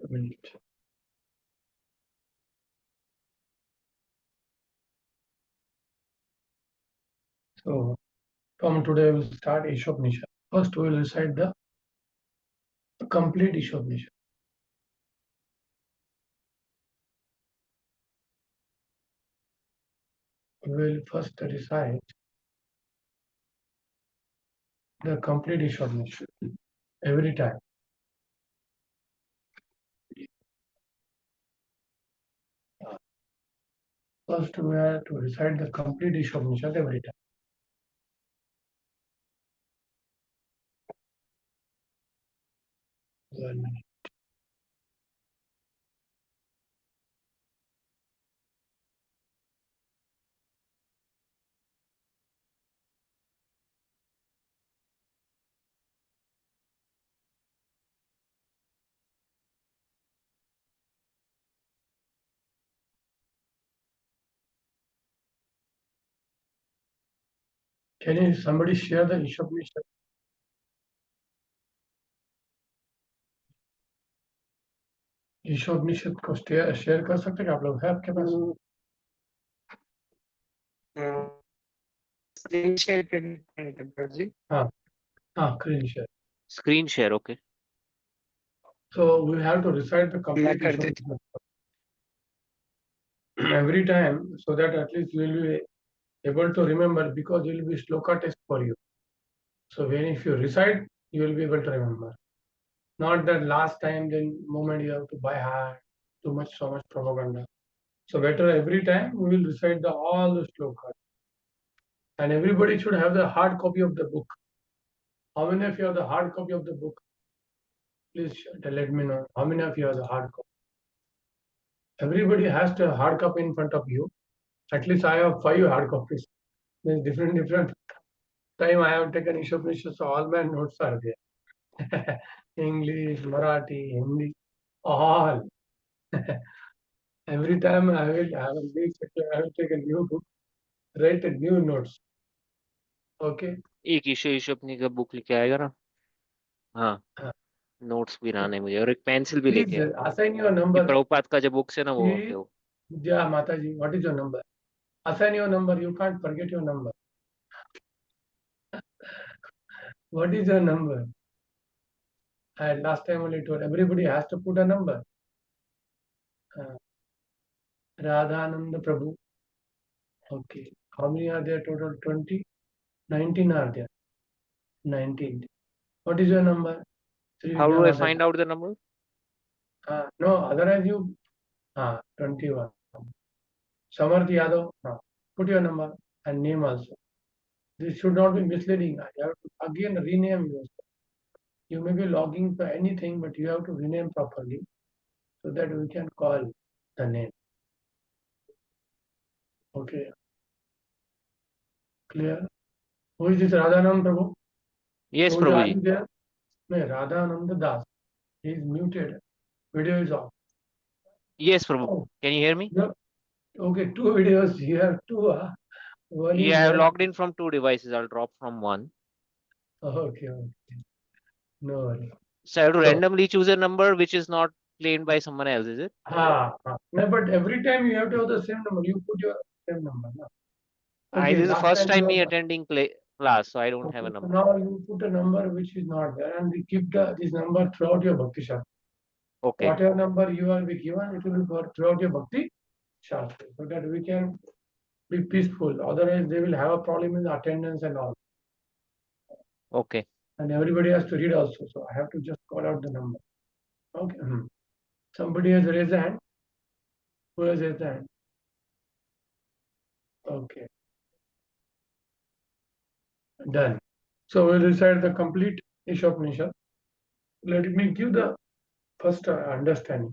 [SPEAKER 3] A minute. So from today we'll start Īśopaniṣad. First we will recite the complete Īśopaniṣad. We will first recite the complete Īśopaniṣad every time. First we have to recite the complete Īśopaniṣad every time. One minute. Can somebody share the Īśopaniṣad? Ishopanishad को share कर सकते हैं आप लोग, है आपके पास?
[SPEAKER 5] Screen share can
[SPEAKER 3] हाँ screen share.
[SPEAKER 5] Screen share, okay.
[SPEAKER 3] So we have to recite the complete Īśopaniṣad every time, so that at least you will be able to remember, because it will be shloka test for you. So when if you recite, you will be able to remember. Not that last time, then moment you have to buy heart, so much propaganda. So better every time we will recite all the shlokas. And everybody should have the hard copy of the book. How many of you have the hard copy of the book? Please let me know. How many of you have the hard copy? Everybody has the hard copy in front of you. At least I have 5 hard copies. There's different time I have taken Īśopaniṣad, so all my notes are there. English, Marathi, Hindi, all. Every time I will take a new book, write a new notes. Okay.
[SPEAKER 5] एक ईशोपनी का book लेके आएगा ना? हाँ, notes भी लाने मुझे, और एक पेंसिल भी लेके
[SPEAKER 3] Please assign your number.
[SPEAKER 5] Prabhupada का जो बुक्स है ना, वो
[SPEAKER 3] Yeah, Mataji, what is your number? Assign your number. You can't forget your number. What is your number? And last time only told everybody has to put a number. Radhananda Prabhu. Okay. How many are there total? 20? 19 are there. 19. What is your number?
[SPEAKER 5] How do I find out the number?
[SPEAKER 3] No, otherwise you 21. Samarth Yadav, put your number and name also. This should not be misleading. You have to again rename yourself. You may be logging for anything, but you have to rename properly so that we can call the name. Okay. Clear? Who is this Radhanand Prabhu?
[SPEAKER 5] Yes,
[SPEAKER 3] Prabhuji, are
[SPEAKER 5] Prabhuji.
[SPEAKER 3] you there? No, Radhananda Das. He is muted. Video is off.
[SPEAKER 5] Yes, Prabhu.
[SPEAKER 3] Oh.
[SPEAKER 5] Can you hear me?
[SPEAKER 3] No. Okay, 2 videos. You have 2. One is
[SPEAKER 5] Yeah, I have logged in from 2 devices. I'll drop from one.
[SPEAKER 3] Okay. No worries.
[SPEAKER 5] So I have to randomly choose a number which is not claimed by someone else, is it?
[SPEAKER 3] No, but every time you have to have the same number. You put your same number. No? Okay,
[SPEAKER 5] This is the first time me
[SPEAKER 3] you
[SPEAKER 5] attending class, so I don't have a number.
[SPEAKER 3] Now you put a number which is not there, and we keep this number throughout your Bhakti Shastra.
[SPEAKER 5] Okay.
[SPEAKER 3] Whatever number you will be given, it will be throughout your Bhakti. Shastri, so that we can be peaceful. Otherwise, they will have a problem in the attendance and all.
[SPEAKER 5] Okay.
[SPEAKER 3] And everybody has to read also. So I have to just call out the number. Okay. Somebody has raised a hand. Who has raised a hand? Okay. Done. So we'll recite the complete Īśopaniṣad. Let me give the first understanding.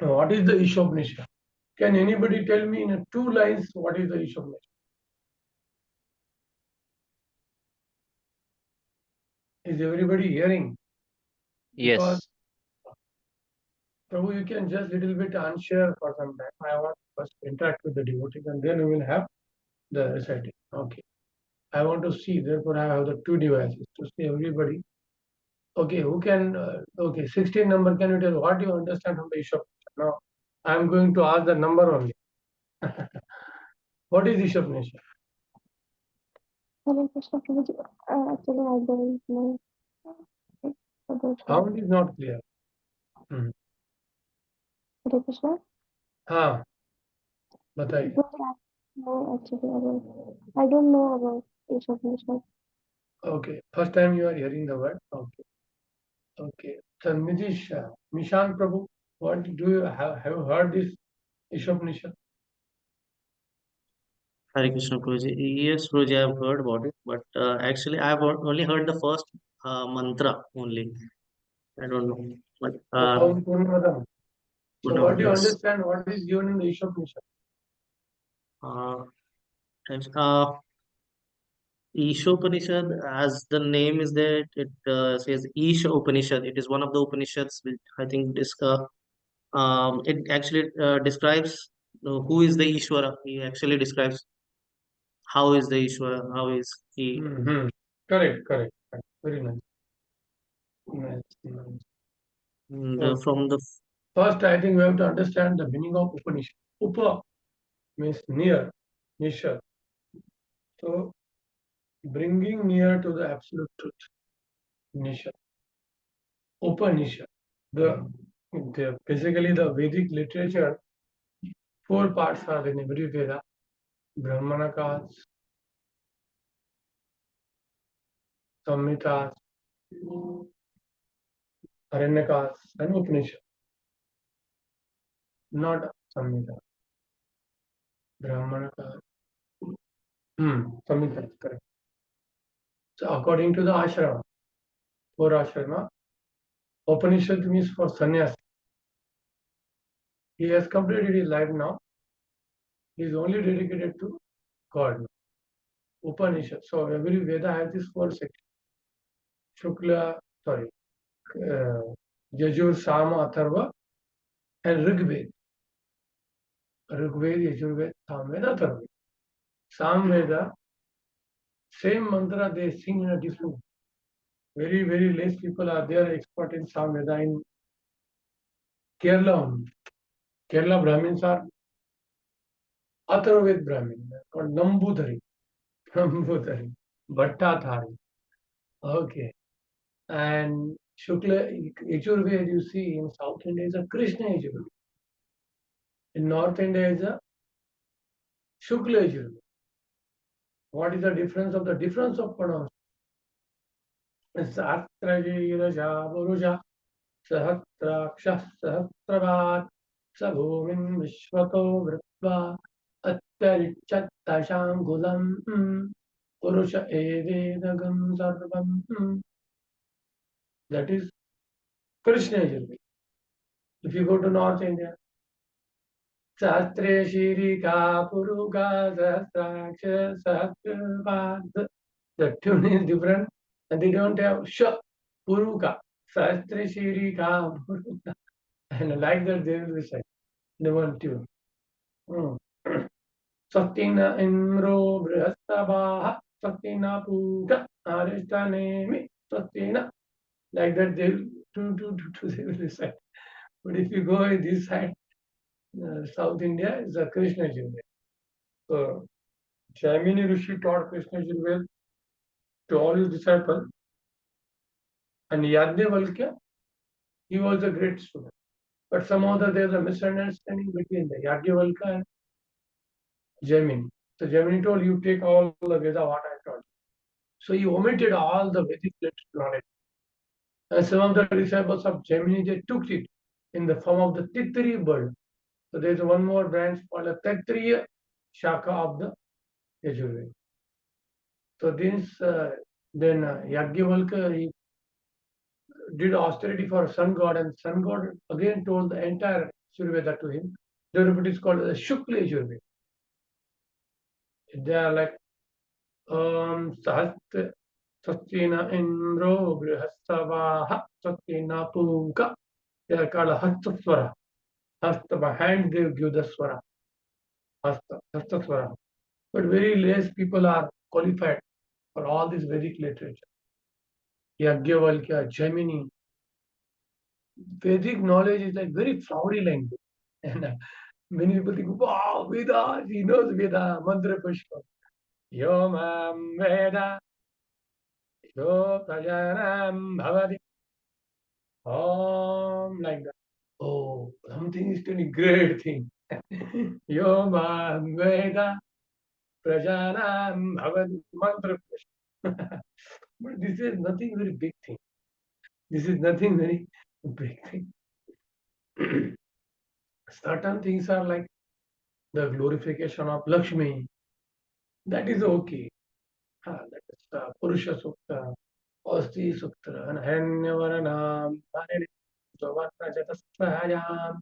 [SPEAKER 3] Now, what is the Īśopaniṣad? Can anybody tell me in 2 lines what is the Īśopaniṣad? Is everybody hearing? Because
[SPEAKER 5] Yes.
[SPEAKER 3] Prabhu, you can just little bit unshare for some time. I want to first interact with the devotees and then we will have the reciting. Okay. I want to see, therefore I have the 2 devices to see everybody. Okay, who can, okay, 16 number, can you tell what you understand from the Īśopaniṣad? Now, I am going to ask the number only. What is Īśopaniṣad?
[SPEAKER 6] Hare Krishna Prabhuji. Actually, I don't know about that.
[SPEAKER 3] Sound is not clear.
[SPEAKER 6] Hare Krishna.
[SPEAKER 3] हाँ बताइए.
[SPEAKER 6] No, actually, I don't know about Īśopaniṣad.
[SPEAKER 3] Okay, first time you are hearing the word. Okay, okay. So Nishan Prabhu, what do you have you heard this Īśopaniṣad?
[SPEAKER 7] Hare Krishna Prabhuji. Yes, Prabhuji, I have heard about it, but actually I have only heard the first mantra only. I don't know. But
[SPEAKER 3] Purnamada. So what do you
[SPEAKER 7] yes.
[SPEAKER 3] understand? What is given in the Īśopaniṣad?
[SPEAKER 7] Īśopaniṣad, as the name is there, it says Īśopaniṣad. It is one of the Upanishads which I think it actually describes who is the Ishvara. He actually describes how is the Ishvara, how is he.
[SPEAKER 3] Correct. Very nice. Nice.
[SPEAKER 7] And
[SPEAKER 3] So,
[SPEAKER 7] from the
[SPEAKER 3] first, I think we have to understand the meaning of Upanishad. Upa means near, Nisha. So, bringing near to the absolute truth. Nisha. Upanishad. Basically the Vedic literature, 4 parts are in every Veda: Brahmanakas, Samhitas, Aranyakas, and Upanishad. Not Samhita. Brahmanakas. Samhitas, correct. So according to the ashrama, 4 ashrama, Upanishad means for sannyas. He has completed his life now. He is only dedicated to God. Upanishad. So every Veda has this 4 sections. Yajur, Sama, Atharva, and Rigved. Rigved, Yajurved, Samveda, Atharva. Samveda, same mantra they sing in a different way. Very, very less people are there expert in Samveda in Kerala only. Kerala Brahmins are Atharvaved Brahmin, called Nambudhari, Bhattathari. Okay. And Shukla Yajurved you see in South India is a Krishna Yajurved. In North India is a Shukla Yajurved. What is the difference of pronunciation? Satrajiraja Buruja Sahatraksha Sahatravat Sabhumin Vishwato Vritva Attarichattashangulam Purusha Evedagam Sarvam. That is Krishna Yajurveda. If you go to North India, Sastre Shirika Puruga Sahatraksha Sahatravat. The tune is different and they don't have Sh, Puruka, Sastre Shirika, Puruka. And like that they will recite the one tune. Satina Imro Brihastabaha, Satina Puka, Arishtanemi, Satina. Like that they will recite. But if you go in this side, South India is a Krishna Yajurveda. So Jaimini Rishi taught Krishna Yajurveda to all his disciples. And Yajnavalkya, he was a great student. But somehow there's a misunderstanding between the Yajnavalkya and Jaimini. So Jaimini told you take all the Veda what I taught. So he omitted all the Vedic knowledge. And some of the disciples of Jaimini, they took it in the form of the Tittari bird. So there's one more branch called a Tittariya Shaka of the Yajurveda. So this then Yajnavalkya, he did austerity for sun god, and sun god again told the entire Yajurveda to him. Therefore, it is called the Shukla Yajurveda. They are like Sahastra Satina Indro Brihastavaha Satina Puka. They are called Hastaswara. Hasta, by hand they give the swara. Hastaswara. But very less people are qualified for all this Vedic literature. Yajnavalkya, Jaimini. Vedic knowledge is like very flowery language. And many people think, wow, Veda, he knows Veda, Mantra Pushpa. Yo mam Veda, yo prajanam bhavati. Like that. Oh, something is doing great thing. Yo mam Veda, prajanam bhavati. Mantra Pushpa. But this is nothing very big thing. This is nothing very big thing. Certain things are like the glorification of Lakshmi. That is okay. That is Purusha Sukta, Asti Sukta, and Hanyavanam, Varnajatasthayam,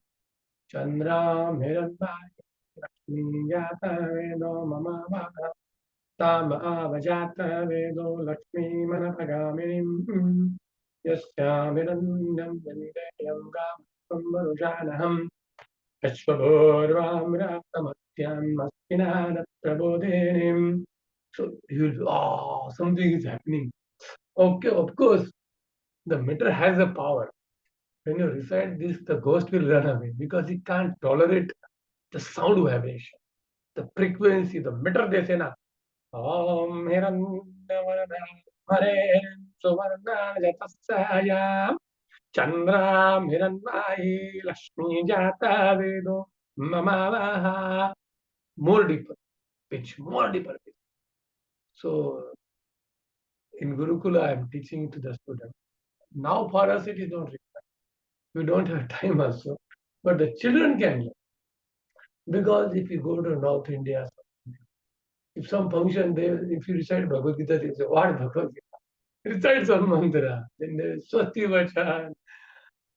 [SPEAKER 3] Chandra Miranbhai, Lakshmi Jata Vedo Mama Vada, Tama Avajata Vedo Lakshmi Manapagaminim, Yasya Mirandam Vandeyam Gam Marujanaham, Ashwabhurvam Ratamatyan Maskinana Prabodhinim. So you will, something is happening. Okay, of course, the matter has a power. When you recite this, the ghost will run away because it can't tolerate the sound vibration, the frequency, the matter they say na. Om Hare Suvarna Jatasayam Chandra Hiranmai Lakshmi Jata Vedo Mamavaha. More deeper pitch, more deeper pitch. So in Gurukula, I am teaching to the student. Now for us it is not required. We don't have time also. But the children can learn. Because if you go to North India, if some function there, if you recite Bhagavad Gita, they say, what Bhagavad Gita? Recite some mantra. Then there is Swasti Vachan,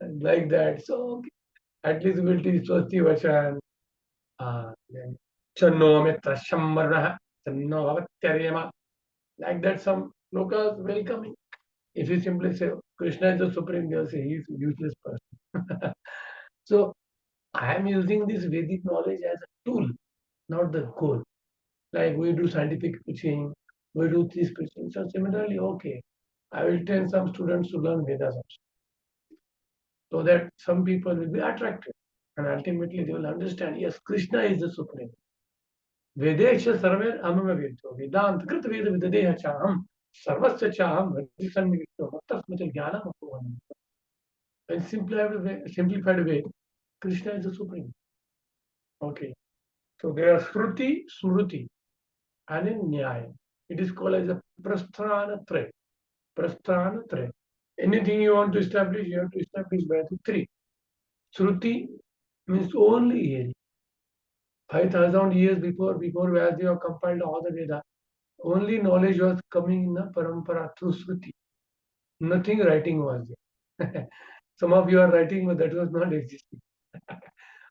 [SPEAKER 3] and like that. So okay. At least we'll teach Swasti Vachan. Then Channo Mitra Shammarna, Channo Avatyarema. Like that, some lokas welcoming. If you simply say Krishna is the supreme, they'll say he is a useless person. So I am using this Vedic knowledge as a tool, not the goal. Like we do scientific preaching, we do this preaching. So similarly, okay, I will train some students to learn Vedas also, so that some people will be attracted, and ultimately they will understand. Yes, Krishna is the supreme. Vedesha sarver amama vedo Vedant krit veda vidadeha chaham sarvasya chaham vadisanmito mattasmata jnanam apohanam. In simplified way, Krishna is the supreme. Okay. So there are Shruti, Smruti, and in Nyaya. It is called as a Prasthana thread. Prasthana thread. Anything you want to establish, you have to establish by the three. Shruti means only hearing. 5,000 years before Vyasdeva compiled all the Veda, only knowledge was coming in the parampara through Shruti. Nothing writing was there. Some of you are writing, but that was not existing.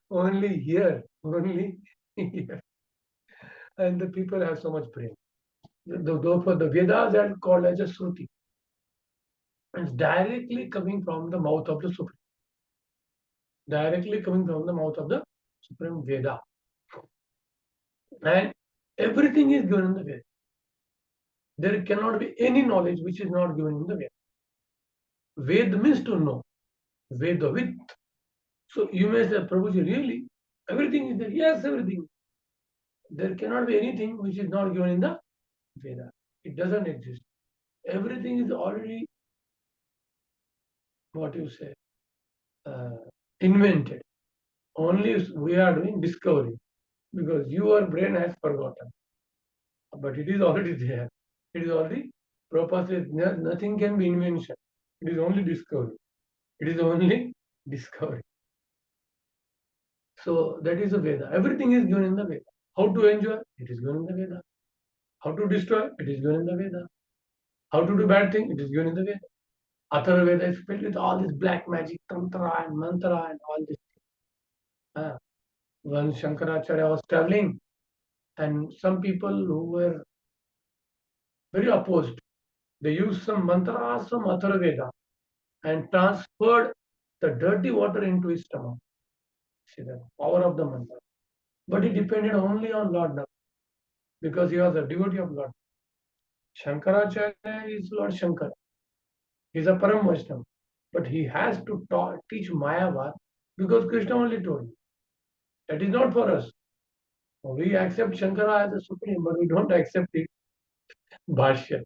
[SPEAKER 3] Only here, only here. And the people have so much brain. Therefore, the Vedas are called as a Shruti. It's directly coming from the mouth of the Supreme. Directly coming from the mouth of the Supreme Veda. And everything is given in the Veda. There cannot be any knowledge which is not given in the Veda. Ved means to know. Vedavit. So you may say, Prabhuji, really? Everything is there? Yes, everything. There cannot be anything which is not given in the Veda. It doesn't exist. Everything is already, what you say, invented. Only we are doing discovery because your brain has forgotten. But it is already there. It is already purposely. Nothing can be invention. It is only discovery. It is only discovery. So that is the Veda. Everything is given in the Veda. How to enjoy? It is given in the Veda. How to destroy? It is given in the Veda. How to do bad thing? It is given in the Veda. Atharva Veda is filled with all this black magic, tantra and mantra and all this. When Shankaracharya was traveling, and some people who were very opposed, they used some mantras from Atharva Veda and transferred the dirty water into his stomach. See the power of the mantra. But he depended only on Lord Narayan because he was a devotee of Lord. Shankaracharya is Lord Shankara. He is a Param Vaishnava. But he has to teach Mayavad because Krishna only told him. That is not for us. We accept Shankara as a supreme, but we don't accept the Bhashya.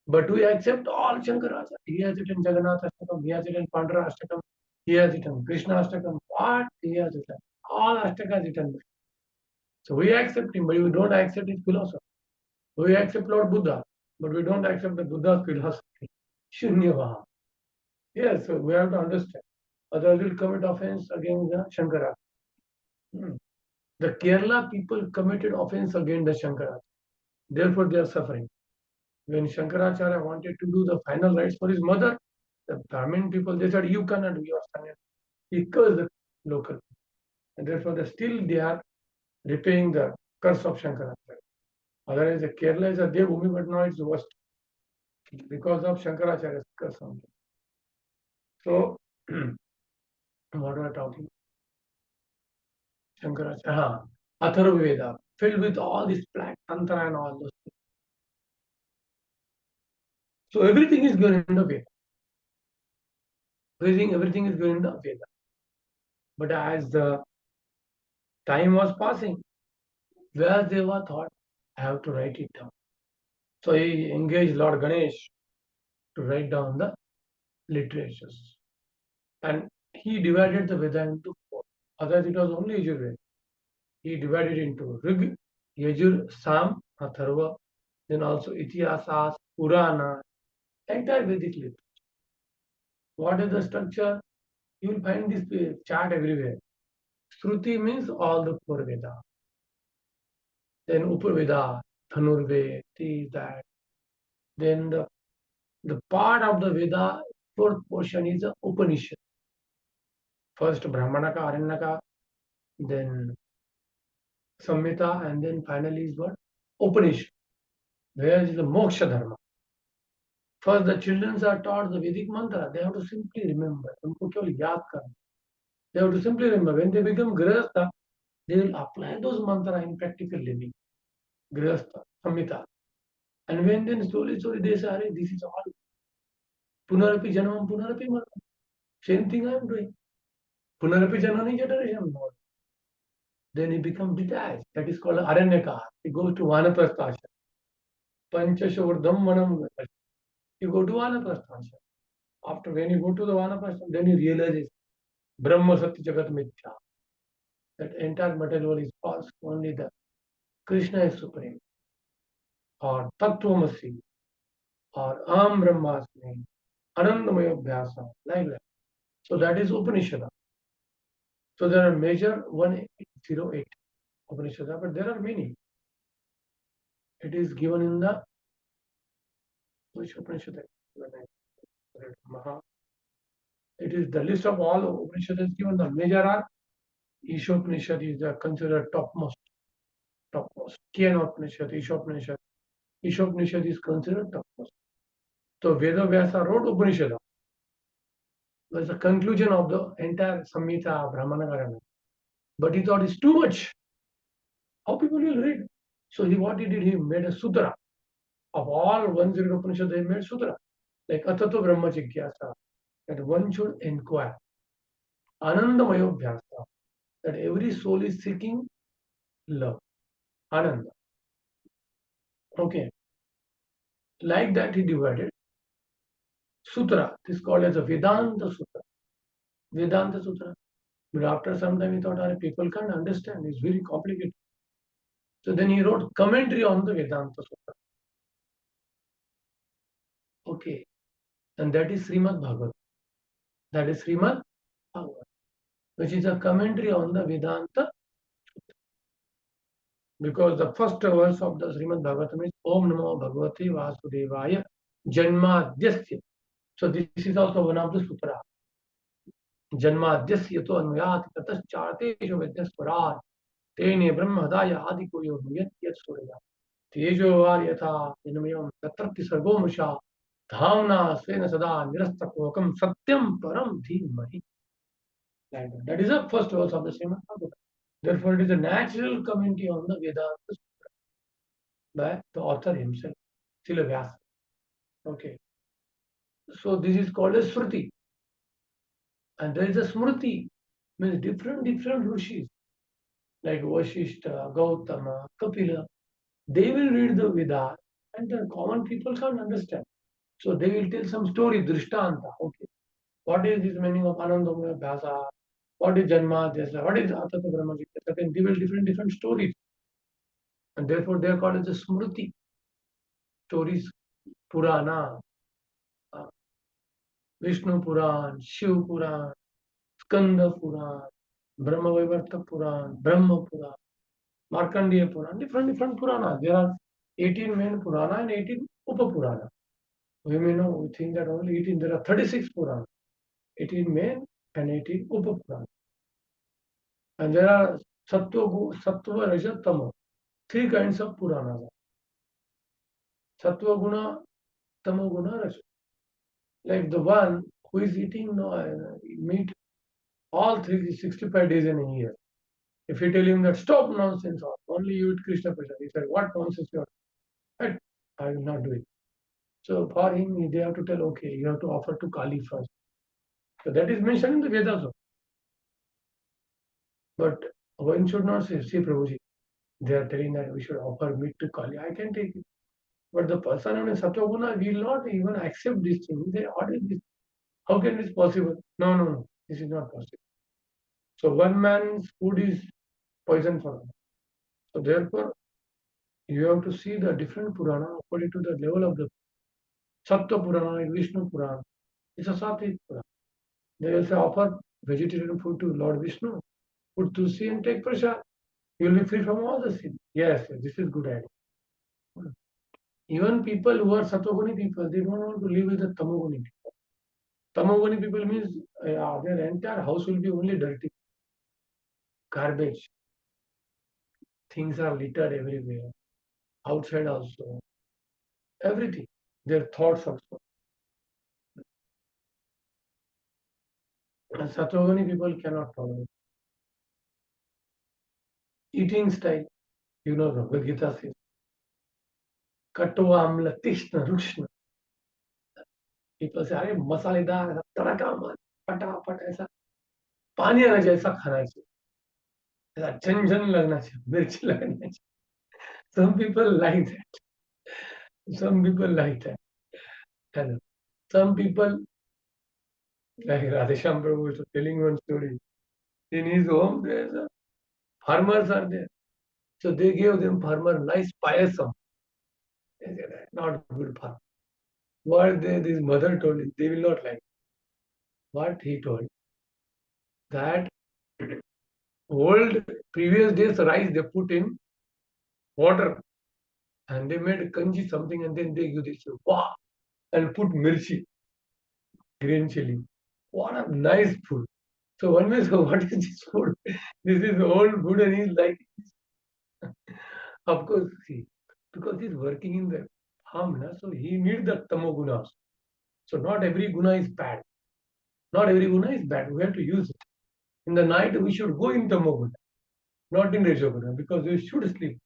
[SPEAKER 3] But we accept all Shankaracharya. He has written Jagannath Ashtakam, he has written Pandara-ashtakam, he has written Krishna-ashtakam. What he has written? All Ashtakas written. So we accept him, but we don't accept his philosophy. We accept Lord Buddha, but we don't accept the Buddha's philosophy. Shunyavaha. Yes, so we have to understand. Otherwise, we'll commit offense against the Shankara. The Kerala people committed offense against the Shankara. Therefore, they are suffering. When Shankaracharya wanted to do the final rites for his mother, the Brahmin people, they said, you cannot do your son. He cursed the local. And therefore, they are repaying the curse of Shankaracharya. Otherwise, the Kerala is a Devbhumi, but now it's worst because of Shankaracharya's curse only. So, what are we talking? Shankaracharya, Atharva Veda, filled with all this black tantra and all those things. So everything is given in the Veda. Everything is given in the Veda. But as the time was passing, Vyasdeva thought, I have to write it down. So he engaged Lord Ganesh to write down the literatures. And he divided the Veda into four. Otherwise, it was only Yajurveda. He divided into Rig, Yajur, Sam, Atharva, then also Itihasas, Purana, entire Vedic literature. What is the structure? You will find this chart everywhere. Shruti means all the four Veda. Then Upaveda, Dhanurveda, this, that. Then the part of the Veda, fourth portion is the Upanishad. First Brahmanaka, Aranyaka, then Samhita, and then finally is what? Upanishad. Where is the Moksha Dharma? First, the children are taught the Vedic mantra. They have to simply remember. They have to simply remember. When they become Grihastha, they will apply those mantras in practical living. Grihastha, Samhita. And when then slowly they say, this is all. Punarapi Janamam, Punarapi Maranam. Same thing I am doing. Punarapi Janani generation. Then he becomes detached. That is called Aranyaka. He goes to Vanaprastha ashram. Panchashurdham Vanam. You go to Vanaprastha ashram. After when you go to the Vanaprastha, then you realize Brahma Satya Jagat Mithya. That entire material is false. Only the Krishna is supreme. Or Tattvamasi. Or Am Brahmasmi. Anandamaya Bhyasa. Like that. So that is Upanishad. So there are major 108 Upanishads, but there are many. It is given in the which Upanishad? It is the list of all Upanishads given. The major are Īśopaniṣad is considered topmost. Kena Upanishad, Īśopaniṣad. Īśopaniṣad is considered topmost. So Veda Vyasa wrote Upanishad. That's the conclusion of the entire Samhita, Brahmana. But he thought it's too much. How people will read? So what he did, he made a sutra. Of all 10 Upanishads, he made sutra. Like Atato Brahma Jigyasa. That one should inquire. Anandamaya Bhyasa. That every soul is seeking love. Ananda. Okay. Like that he divided. Sutra. This is called as a Vedanta Sutra. Vedanta Sutra. But after some time he thought, people can't understand, it's very complicated. So then he wrote commentary on the Vedanta Sutra. Okay. And that is Srimad Bhagavad. That is Srimad Bhagavad, which is a commentary on the Vedanta. Because the first verse of the Srimad Bhagavatam is Om Namo Bhagavate Vasudevaya Janmadyasya. So this is also one of the sutra. Janmadyasya to anuyat katascharteshu vidyasvarat tene brahmadaya adikoyo nuyat yat surya tejo varyatha inamayam tatrati sargomusha dhamna svena sada nirastakokam satyam param dhimahi. That is the first verse of the Srimad Bhagavatam. Therefore, it is a natural commentary on the Vedanta by the author himself, Srila Vyasa. Okay. So this is called a Shruti. And there is a Smriti, means different rishis, like Vashishta, Gautama, Kapila. They will read the Vedas and the common people can't understand. So they will tell some story, Drishtanta. Okay. What is this meaning of Anandamaya Bhasa? What is Janma Desa? What is Atata Brahma Jita? They will different stories. And therefore they are called as the Smriti. Stories, Purana, Vishnu Puran, Shiv Puran, Skanda Puran, Brahma Vaivarta Puran, Brahma Puran, Markandeya Puran, different Puranas. There are 18 main Purana and 18 Upa Purana. We may know, we think that only 18, there are 36 Purana, 18 main and 18 Upa Purana. And there are Sattva, Raja, Tama, 3 kinds of Puranas. Sattva Guna, Tama Guna, Raja. Like the one who is eating meat all 365 days in a year. If you tell him that stop nonsense, only you eat Krishna Consciousness, he said, what nonsense you are? I will not do it. So for him, they have to tell, okay, you have to offer to Kali first. So that is mentioned in the Vedas. But one should not say, see Prabhuji, they are telling that we should offer meat to Kali. I can take it. But the person in Sattva-guna will not even accept this thing. They order this. How can this possible? No. This is not possible. So one man's food is poison for him. So therefore, you have to see the different Purana according to the level of the Sattva Purana, like Vishnu Purana. It's a Sattvic Purana. They will say offer vegetarian food to Lord Vishnu, put tulsi and take prasad. You will be free from all the sin. Yes, this is good idea. Even people who are Sattva-guni people, they don't want to live with the Tamoguni people. Tamoguni people means their entire house will be only dirty. Garbage. Things are littered everywhere. Outside also. Everything. Their thoughts also. And Sattva-guni people cannot tolerate. Eating style, you know, the Bhagavad Gita says, Katva Amla Tishna Rushna. People say, अरे मसालेदार ऐसा तड़का मार फटाफट ऐसा पानी आना चाहिए ऐसा खाना चाहिए ऐसा झंझन लगना चाहिए मिर्ची लगना चाहिए. Some people like that. Some people like that. And some people, like Radhesham Prabhu was telling one story. In his home, there's farmers are there. So they gave them farmer nice payasam. They said, not good farm. What this mother told him, they will not like. What he told, that old previous days rice they put in water and they made kanji something and then they give this wow and put mirchi, green chili. What a nice food. So one may say, what is this food? This is old food and he's like, of course, see, because he's working in the farm, so he needs the tamogunas. So not every guna is bad. Not every guna is bad. We have to use it. In the night, we should go in tamoguna, not in rajoguna, because you should sleep.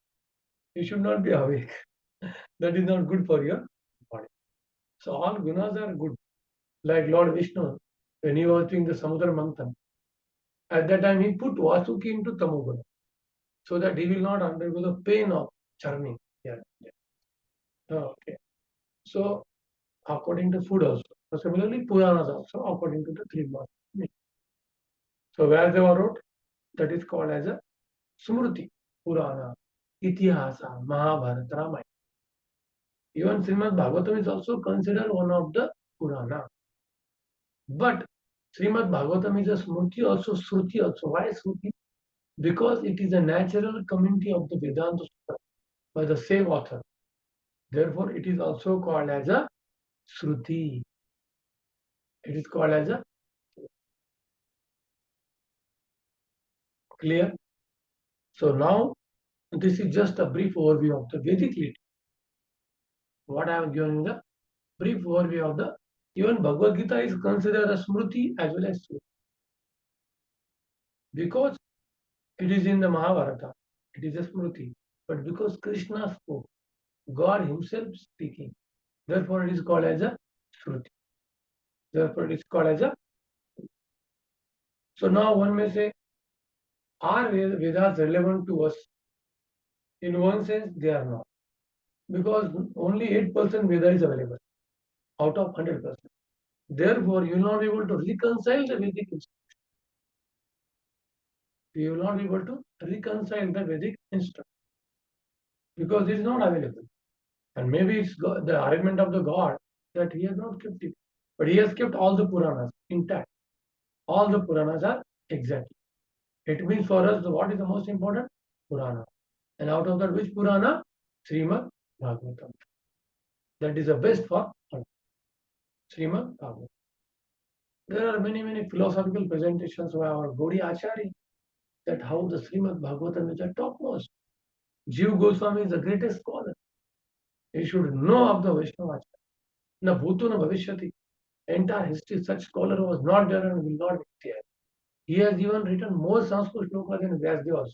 [SPEAKER 3] You should not be awake. That is not good for your body. So all gunas are good. Like Lord Vishnu, when he was doing the Samudra Manthan, at that time he put Vasuki into tamoguna, so that he will not undergo the pain of churning. Yeah. Okay. So according to food also. So similarly, Puranas also according to the 3 months. So Vyasdeva wrote, that is called as a Smriti, Purana, Itihasa, Mahabharata, Ramayana. Even Srimad Bhagavatam is also considered one of the Purana. But Srimad Bhagavatam is a Smriti also, Shruti also. Why Shruti? Because it is a natural commentary of the Vedanta Sutra by the same author. Therefore, it is also called as a Shruti. It is called as a clear. So now, this is just a brief overview of the Vedic literature. What I have given in the brief overview of the, even Bhagavad Gita is considered a Smriti as well as Shruti. Because it is in the Mahabharata, it is a Smriti. But because Krishna spoke, God himself speaking, therefore it is called as a Shruti. Therefore it is called as a. So now one may say, are Vedas relevant to us? In one sense, they are not. Because only 8% Veda is available out of 100%. Therefore, you will not be able to reconcile the Vedic instruction. You will not be able to reconcile the Vedic instruction because it is not available. And maybe it's the argument of the God that he has not kept it. But he has kept all the Puranas intact. All the Puranas are exact. It means for us, what is the most important? Purana. And out of that, which Purana? Srimad Bhagavatam. That is the best for us. Srimad Bhagavatam. There are many philosophical presentations by our Gaudiya Acharya that how the Srimad Bhagavatam is the topmost. Jiva Goswami is the greatest scholar. He should know of the Vaishnava Acharya. Na bhuto na bhavishyati. Entire history, such scholar was not there and will not be there. He has even written more Sanskrit shloka than Vyasdeva also.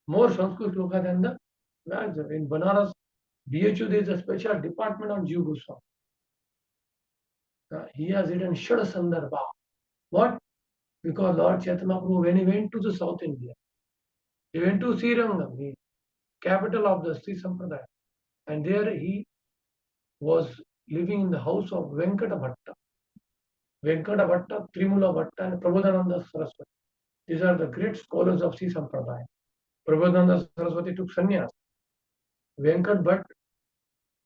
[SPEAKER 3] More Sanskrit shloka than the Vyasdeva. In Banaras, BHU, there is a special department on Jiva Goswami. He has written Shada Sandarbha. What? Because Lord Chaitanya Prabhu, when he went to the South India, he went to Srirangam, the capital of the Sri Sampradaya. And there he was living in the house of Venkata Bhatta. Venkata Bhatta, Trimula Bhatta, and Prabodhananda Saraswati. These are the great scholars of Sri Sampradaya. Prabodhananda Saraswati took sannyas. Venkat Bhatt,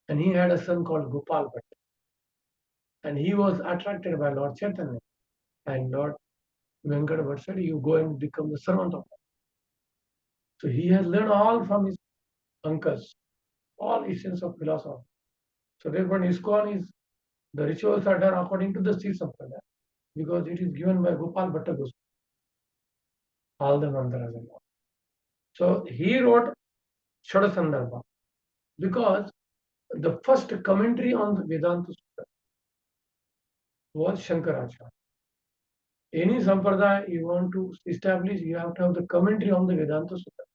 [SPEAKER 3] and he had a son called Gopal Bhatt. And he was attracted by Lord Chaitanya. And Lord Venkat Bhatt said, you go and become the servant of God. So he has learned all from his uncles, all essence of philosophy. So therefore, ISKCON is, the rituals are done according to the Sri Sampradaya, because it is given by Gopal Bhatta Goswami, all the mantras and all. So he wrote Shada Sandarbha because the first commentary on the Vedanta Sutra was Shankaracharya. Any sampradaya you want to establish, you have to have the commentary on the Vedanta Sutra.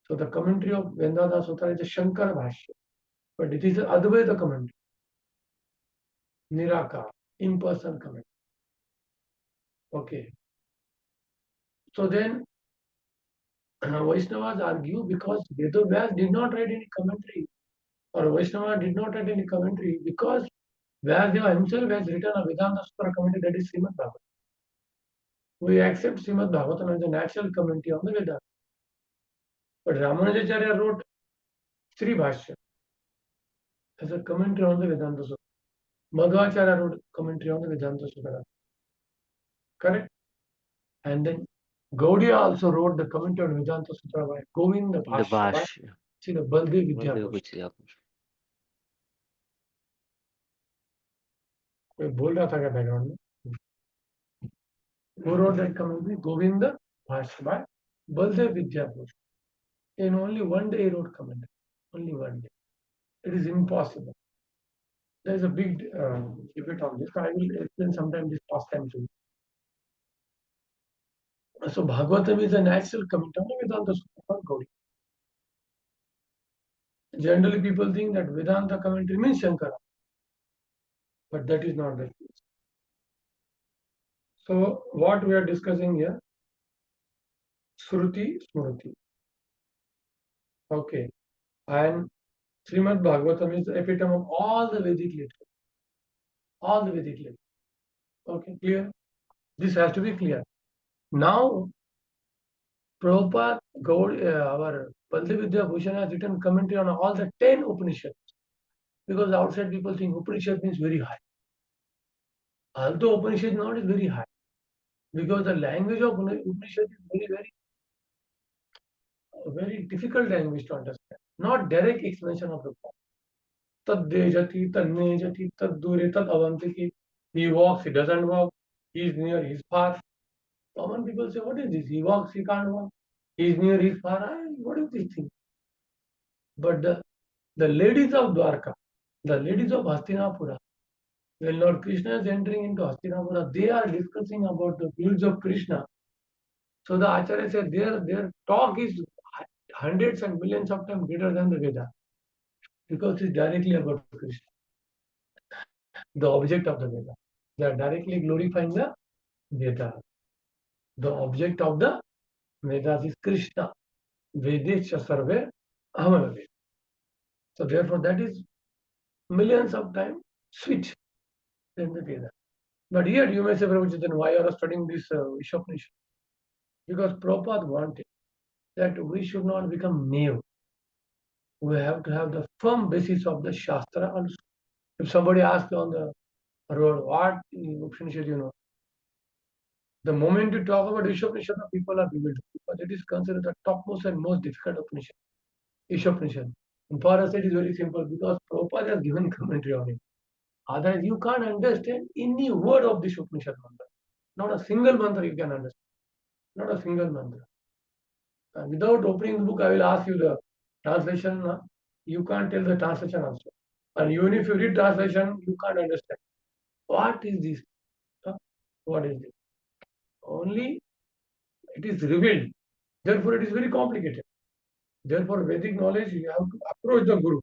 [SPEAKER 3] So the commentary of Vedanta Sutra is a Shankara Bhashya, but it is otherwise the commentary. Nirakar, in-person commentary. Okay. So then Vaishnavas argue because Vedas did not write any commentary, or Vaishnava did not write any commentary because Vyasdeva himself has written a Vedanta Sutra commentary, that is Srimad Bhagavatam. We accept Srimad Bhagavatam as a natural commentary on the Vedas. But Ramanujacharya wrote Sri Bhashya as a commentary on the Vedanta Sutra. Madhvacharya wrote commentary on the Vedanta Sutra. Correct? And then Gaudiya also wrote the commentary on Vedanta Sutra by Govinda
[SPEAKER 5] The
[SPEAKER 3] Bhashya by
[SPEAKER 5] Bhashya.
[SPEAKER 3] Srila Baldev
[SPEAKER 5] Madhav
[SPEAKER 3] Vidyakosh.
[SPEAKER 5] Vichya.
[SPEAKER 3] कोई बोल रहा था क्या background में? Who wrote that commentary? Govinda Bhashya by Baldev Vidyakosh. In only one day he wrote commentary. Only one day. It is impossible. There is a big debate on this. I will explain sometime this past time to you. So Bhagavatam is a natural commentary on Vedanta Sutra for Gaudiya. Generally, people think that Vedanta commentary means Shankara, but that is not the case. So, what we are discussing here, Shruti, Smriti. Okay, and Srimad Bhagavatam is the epitome of all the Vedic literature. All the Vedic literature. Okay, clear? This has to be clear. Now, Prabhupada, our Bhaktivedanta Bhushan has written commentary on all the 10 Upanishads. Because outside people think Upanishad means very high. Although Upanishad is not very high. Because the language of Upanishad is very difficult language to understand. Not direct explanation of the form. Tad dejati, tad nejati, tad dure, tad avantiki. He walks, he doesn't walk. He is near, he is far. Common people say, what is this? He walks, he can't walk. He is near, he is far. What is this thing? But the ladies of Dwarka, the ladies of Hastinapura, when Lord Krishna is entering into Hastinapura, they are discussing about the views of Krishna. So the Acharya said their talk is hundreds and millions of times greater than the Veda. Because it's directly about Krishna, the object of the Veda. They are directly glorifying the Veda. The object of the Vedas is Krishna. Vedesha sarve ahamaved. So therefore that is millions of times sweet than the Veda. But here you may say, Prabhupada, then why are you studying this Īśopaniṣad? Because Prabhupada wanted that we should not become naive. We have to have the firm basis of the Shastra also. If somebody asks on the road, what Upanishad you know? The moment you talk about Īśopaniṣad, people are bewildered because it is considered the topmost and most difficult Upanishad. Īśopaniṣad. And for us, it is very simple because Prabhupada has given commentary on it. Otherwise, you can't understand any word of this Upanishad mantra. Not a single mantra you can understand. Not a single mantra. Without opening the book, I will ask you the translation. You can't tell the translation also. And even if you read translation, you can't understand. What is this? What is this? Only it is revealed. Therefore, it is very complicated. Therefore, Vedic knowledge, you have to approach the Guru.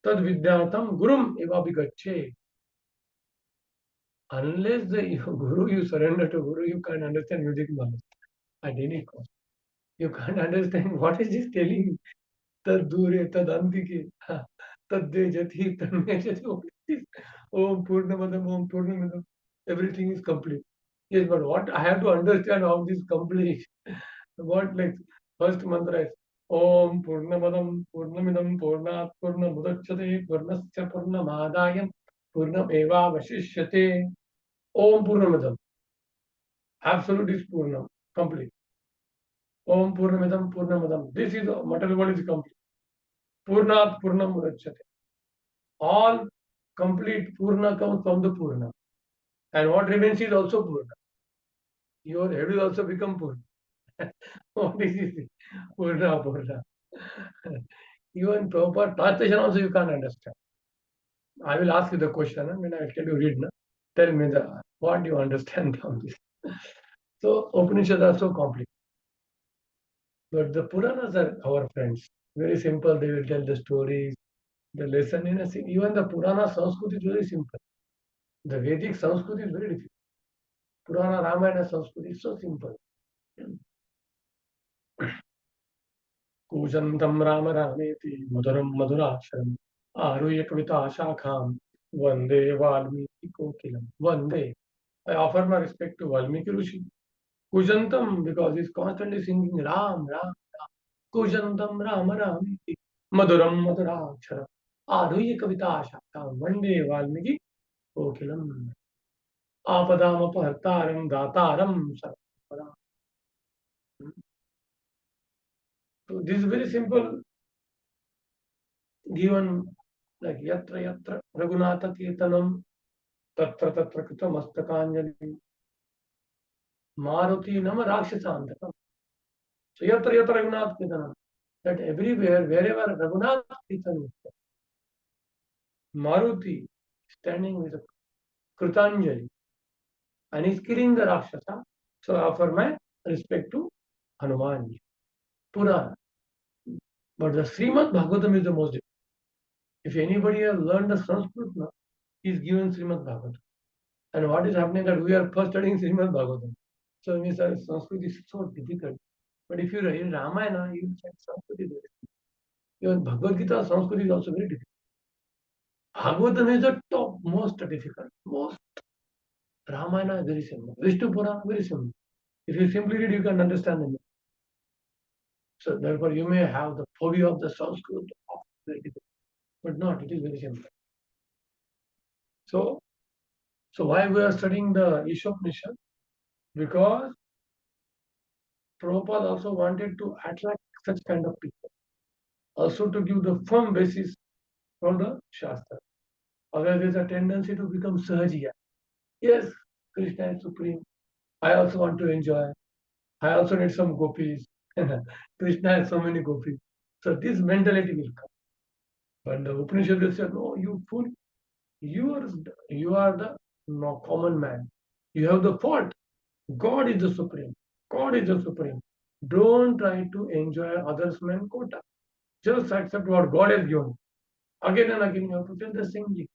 [SPEAKER 3] Tad vidyatam gurum evabhigacche. Unless the Guru, you surrender to Guru, you can't understand Vedic knowledge at any cost. You can't understand what is this telling you. Tad dure, tad antike, tad dejati, tad mejati. Om Purnamadam, Om Purnamidam. Everything is complete. Yes, but what I have to understand how this complete. What like first mantra is Om Purnamadam Purnamidam Purnat Purnamudachyate Purnasya Purnamadayam Purnameva Vashishyate. Om Purnamadam. Absolute is Purnam, complete. Om Purnamidam Purnamadam. This is material world is complete. Purnat Purnamudachyate. All complete Purna comes from the Purna. And what remains is also Purna. Your head will also become Purna. What is this? Purna, Purna. Even proper translation also you can't understand. I will ask you the question and when I tell you read, tell me what you understand from this. So Upanishads are so complicated. But the Puranas are our friends. Very simple. They will tell the stories, the lesson in a even the Purana Sanskrit is very simple. The Vedic Sanskrit is very difficult. Purana Ramayana Sanskrit is so simple. Kujantam Rama Rameti Madhuram Madhurasharam Aruya Kavita Shakham Vande Valmiki Kokilam. Vande. I offer my respect to Valmiki Rishi. Kujantam because he's constantly singing Ram, Ram, Ram. Kujantam Rama Rameti Madhuram Madhurasharam Aruya Kavita Shakham Vande Valmiki Kokilam. Apadam Apahartaram Dataram Sarvaparam. So this is very simple. Given like yatra yatra Raghunatha Kirtanam tatra tatra krita mastakanjali Maruti nama Rakshasantakam. So yatra yatra Raghunath Kirtanam. That everywhere, wherever Raghunath Kirtan is there, Maruti standing with a Kritanjali and he's killing the Rakshasa. So I offer my respect to Hanuman, Purana. But the Srimad Bhagavatam is the most difficult. If anybody has learned the Sanskrit now, he is given Srimad Bhagavatam. And what is happening that we are first studying Srimad Bhagavatam. So when we say Sanskrit is so difficult. But if you read Ramayana, you will find Sanskrit is very difficult. Even Bhagavad Gita, Sanskrit is also very difficult. Bhagavatam is the top most difficult, most Ramayana is very simple. Vishnu Purana very simple. If you simply read, you can understand the meaning. So therefore, you may have the phobia of the Sanskrit, but not. It is very simple. So why we are studying the Īśopaniṣad? Because Prabhupada also wanted to attract such kind of people, also to give the firm basis for the Shastra. Otherwise, there's a tendency to become Sahajiya. Yes, Krishna is supreme. I also want to enjoy. I also need some gopis. Krishna has so many gopis. So this mentality will come. But the Upanishad will say, no, you fool. You are the common man. You have the fault. God is the supreme. God is the supreme. Don't try to enjoy others' man quota. Just accept what God has given. Again and again, you have to tell the same thing.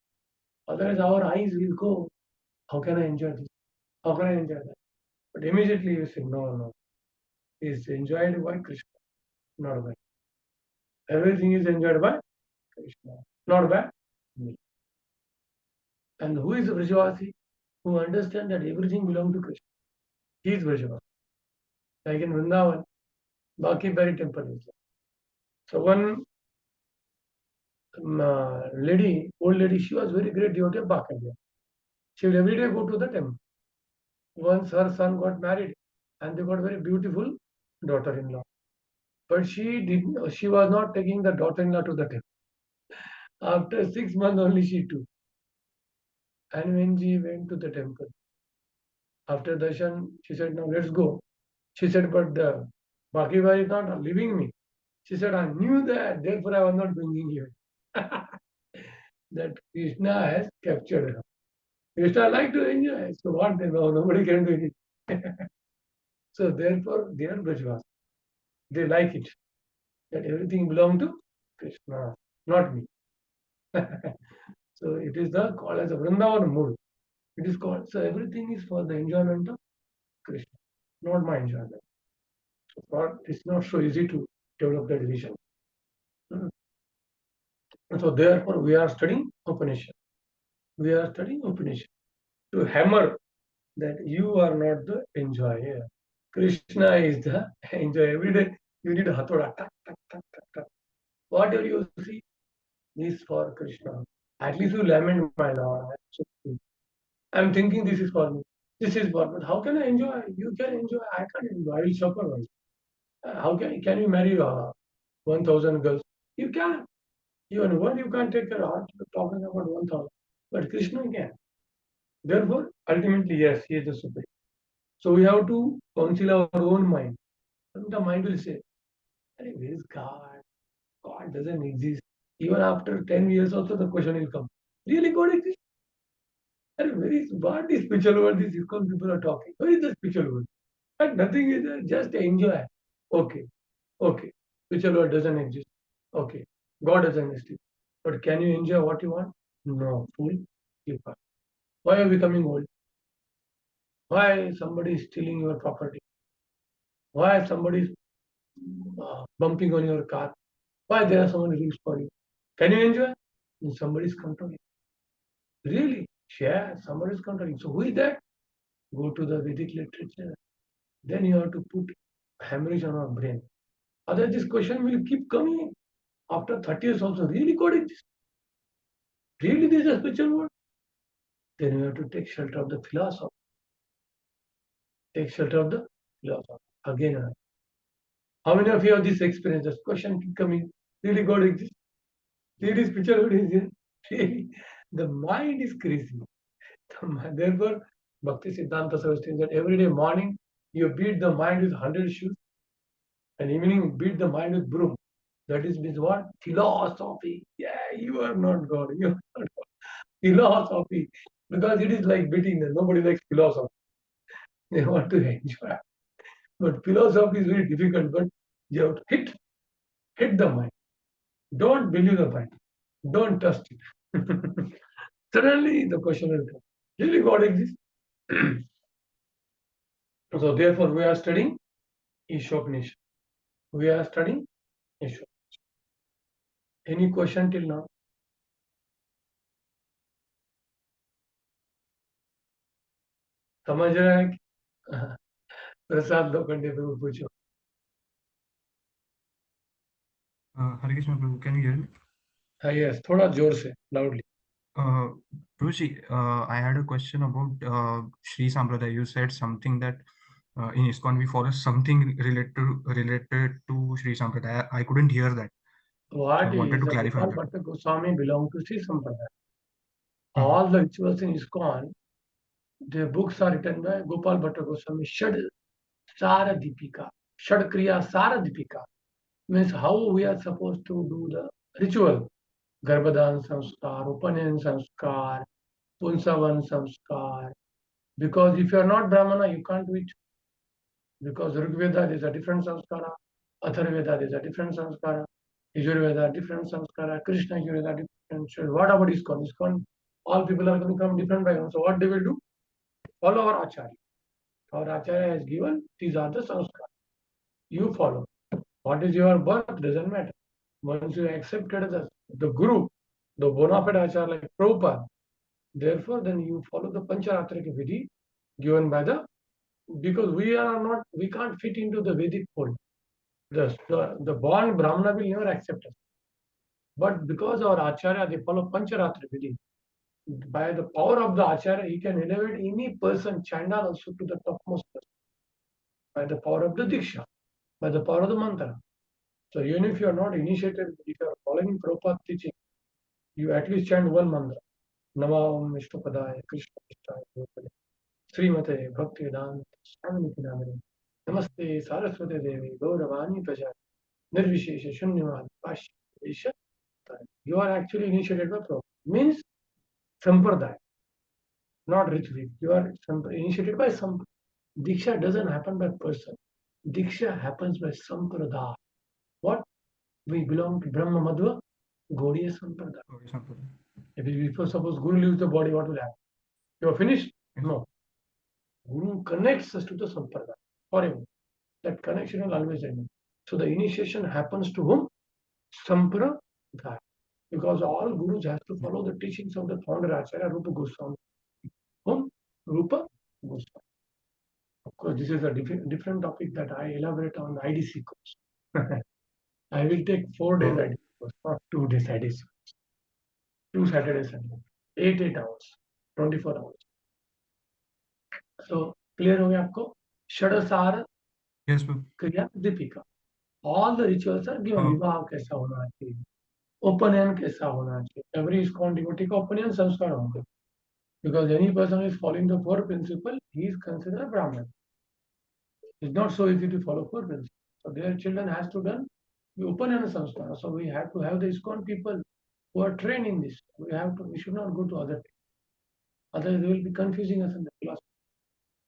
[SPEAKER 3] Otherwise, our eyes will go, how can I enjoy this? How can I enjoy that? But immediately you say, no. It's enjoyed by Krishna, not by. Everything is enjoyed by Krishna, not by me. And who is Vrajavasi? Who understand that everything belongs to Krishna. He is Vrajavasi. Like in Vrindavan, Bhaktivedanta temple is there. So one old lady, she was very great devotee of Bhaktivedanta. She would every day go to the temple. Once her son got married and they got very beautiful daughter-in-law. But she was not taking the daughter-in-law to the temple. After 6 months only she took. And when she went to the temple, after darshan, she said, now let's go. She said, but the Bhaktivedanta is not leaving me. She said, I knew that, therefore I was not bringing you. That Krishna has captured her. Krishna like to enjoy. So what? Nobody can do it. So therefore they are Brajvas. They like it. That everything belongs to Krishna, not me. So it is the called as a Vrindavan mood. It is called, so everything is for the enjoyment of Krishna, not my enjoyment. So it's not so easy to develop that vision. So therefore we are studying Upanishad. We are studying Upanishad to hammer that you are not the enjoyer. Krishna is the enjoyer. Every day you need a hathoda. Tak, tak, tak, tak, tak. Whatever you see is for Krishna. At least you lament, my Lord. I'm thinking this is for me. This is for me. How can I enjoy? You can enjoy. I can't enjoy. I will suffer. How can you marry 1,000 girls? You can. Even one you can't take care of. You're talking about 1,000. But Krishna can. Therefore, ultimately, yes, he is the Supreme. So we have to counsel our own mind. And the mind will say, where is God? God doesn't exist. Even after 10 years also the question will come. Really God exists? Where is what is spiritual world? These ISKCON people are talking. Where is the spiritual world? And nothing is there. Just enjoy. Okay. Spiritual world doesn't exist. Okay. God doesn't exist. But can you enjoy what you want? No. Fool. You can't. Why are you becoming old? Why somebody is stealing your property? Why somebody is bumping on your car? Why there are so many rules for you? Can you enjoy? Somebody is controlling. Really? Yeah, somebody is controlling. So who is that? Go to the Vedic literature. Then you have to put hemorrhage on our brain. Otherwise, this question will keep coming after 30 years also. Really God exists? Really this is a spiritual world? Then you have to take shelter of the philosophy. Take shelter of the philosophy. Again and again. How many of you have this experience? This question keep coming. Really God exists? Really spiritual world is here? Really? The mind is crazy. Therefore, Bhaktivedanta Swami says that every day morning you beat the mind with 100 shoes and evening beat the mind with broom. That is means what? Philosophy. Yeah, you are not God. You are not God. Philosophy. Because it is like beating them. Nobody likes philosophy. They want to enjoy. But philosophy is very difficult, but you have to hit the mind. Don't believe the mind. Don't trust it. Suddenly the question will come. Really God exists? So therefore we are studying Īśopaniṣad. We are studying Īśopaniṣad. Any question till now? समझ रहे हैं? प्रसाद लोखंडे प्रभु पूछो.
[SPEAKER 2] Hare Krishna Prabhu, can you hear me?
[SPEAKER 3] Yes, थोड़ा जोर से, loudly.
[SPEAKER 2] Prabhuji, I had a question about Sri Sampradaya. You said something that in ISKCON we follow something related to Sri Sampradaya. I couldn't hear that.
[SPEAKER 3] What
[SPEAKER 2] So I wanted
[SPEAKER 3] is
[SPEAKER 2] to
[SPEAKER 3] the
[SPEAKER 2] clarify
[SPEAKER 3] Gopal
[SPEAKER 2] that.
[SPEAKER 3] Bhatta Goswami belong to Sri Sampradaya.
[SPEAKER 2] Mhm.
[SPEAKER 3] All the rituals in ISKCON, the books are written by Gopal Bhatta Goswami. Shad Sara Deepika. Shad Kriya Sara Deepika means how we are supposed to do the ritual. Garbhadan Samskar, Upanan Samskar, Punsavan Samskar. Because if you are not Brahmana, you can't do it. Because Rigveda is a different samskara, Atharveda is a different samskara, Yajurveda different samskara, Krishna Yajurveda different. So what about ISKCON? ISKCON, all people are going to come different backgrounds. So what they will do? Follow our Acharya. Our Acharya has given, these are the samskara. You follow. What is your birth doesn't matter. Once you accepted the Guru, the bona fide Acharya like Prabhupada, therefore then you follow the Pancharatrika Vidhi given by the, because we can't fit into the Vedic fold. The born Brahmana will never accept us. But because our Acharya, they follow Pancharatra Vidhi, by the power of the Acharya, he can elevate any person, Chandal also, to the topmost person. By the power of the Diksha, by the power of the mantra. So even if you are not initiated, if you are following Prabhupada teaching, you at least chant one mantra. Nama Om Īśopaniṣad Krishna Consciousness Srimate Bhaktivedanta Swami Prabhupada Namaste Saraswati Devi Gauravani Praja Nirvishesha Shunyavad Pasha. You are actually initiated by Prabhupada. Means Sampradaya, not ritual. You are initiated by Sampradaya. Diksha doesn't happen by person. Diksha happens by Sampradaya. What? We belong to Brahma Madhva, Gaudiya Sampradaya.
[SPEAKER 2] Okay, Sampradaya.
[SPEAKER 3] If suppose Guru leaves the body, what will happen? You are finished?
[SPEAKER 2] Yes.
[SPEAKER 3] No. Guru connects us to the Sampradaya forever. That connection will always remain. So the initiation happens to whom? Sampradaya. Because all gurus have to follow the teachings of the founder-acharya Rupa Goswami. Whom? Rupa Goswami. Of course, this is a different topic that I elaborate on the IDC course. I will take 4 days IDC course, not 2 days IDC course. 2 Saturdays and 8 hours, 24 hours. So clear हो गया आपको? षडसार
[SPEAKER 2] Yes, Prabhu.
[SPEAKER 3] क्रिया Deepika. All the rituals are given. विवाह कैसा होना चाहिए, उपनयन कैसा होना चाहिए. Every ISKCON devotee का उपनयन संस्कार होंगे. Because any person who is following the 4 principles, he is considered Brahman. It's not so easy to follow 4 principles. So their children has to done the Upanayana Samskara. So we have to have the ISKCON people who are trained in this. We should not go to other people. Otherwise they will be confusing us in the class.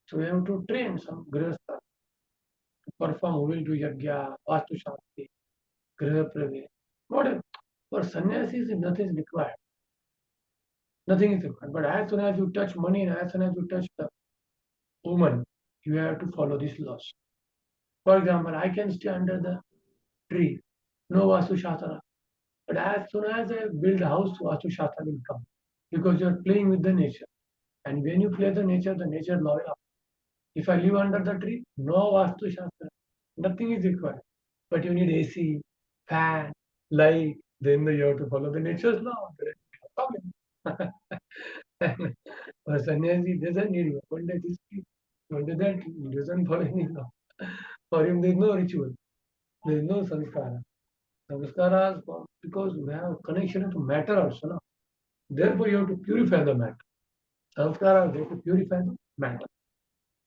[SPEAKER 3] So we have to train some Grihastha to perform, who will do Yajna, Vastu Shakti, Griha Pravesh. Whatever. For sannyasis, nothing is required. Nothing is required. But as soon as you touch money and as soon as you touch the woman, you have to follow these laws. For example, I can stay under the tree, no Vastu Shastra. But as soon as I build a house, Vastu Shastra will come. Because you are playing with the nature. And when you play the nature law will. If I live under the tree, no Vastu Shastra. Nothing is required. But you need AC, fan, light, then you have to follow the nature's law. There is no problem. For sannyasi, doesn't need you. Under this tree, under that tree, he doesn't follow any law. For him, there is no ritual. There is no sanskara. Samskaras, because we have connection to matter also. No? Therefore, you have to purify the matter. Samskaras, they have to purify the matter.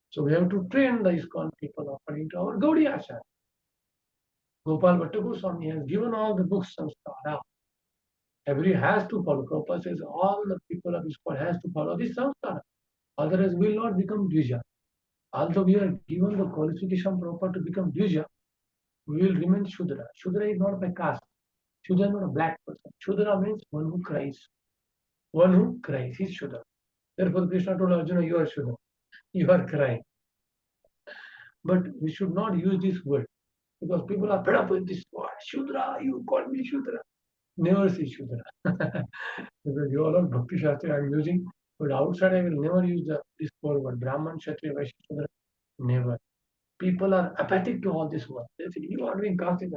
[SPEAKER 3] So we have to train the ISKCON people according to our Gaudiya Acharya. Gopal Bhatta Goswami has given all the books samskara. Every has to follow. Prabhupada says all the people of ISKCON has to follow this samskara. Otherwise, we will not become Dvija. Although we are given the qualification Prabhupada to become Dvija, we will remain Shudra. Shudra is not by caste. Shudra is not a black person. Shudra means one who cries. One who cries is Shudra. Therefore, Krishna told Arjuna, you are Shudra. You are crying. But we should not use this word. Because people are fed up with this word. Shudra, you call me Shudra. Never say Shudra. Because you all are Bhakti Shastri, I am using But outside, I will never use this four word Brahman, Kshatriya, Vaishya, Shudra. Never. People are apathic to all this work. They say, you are doing casting.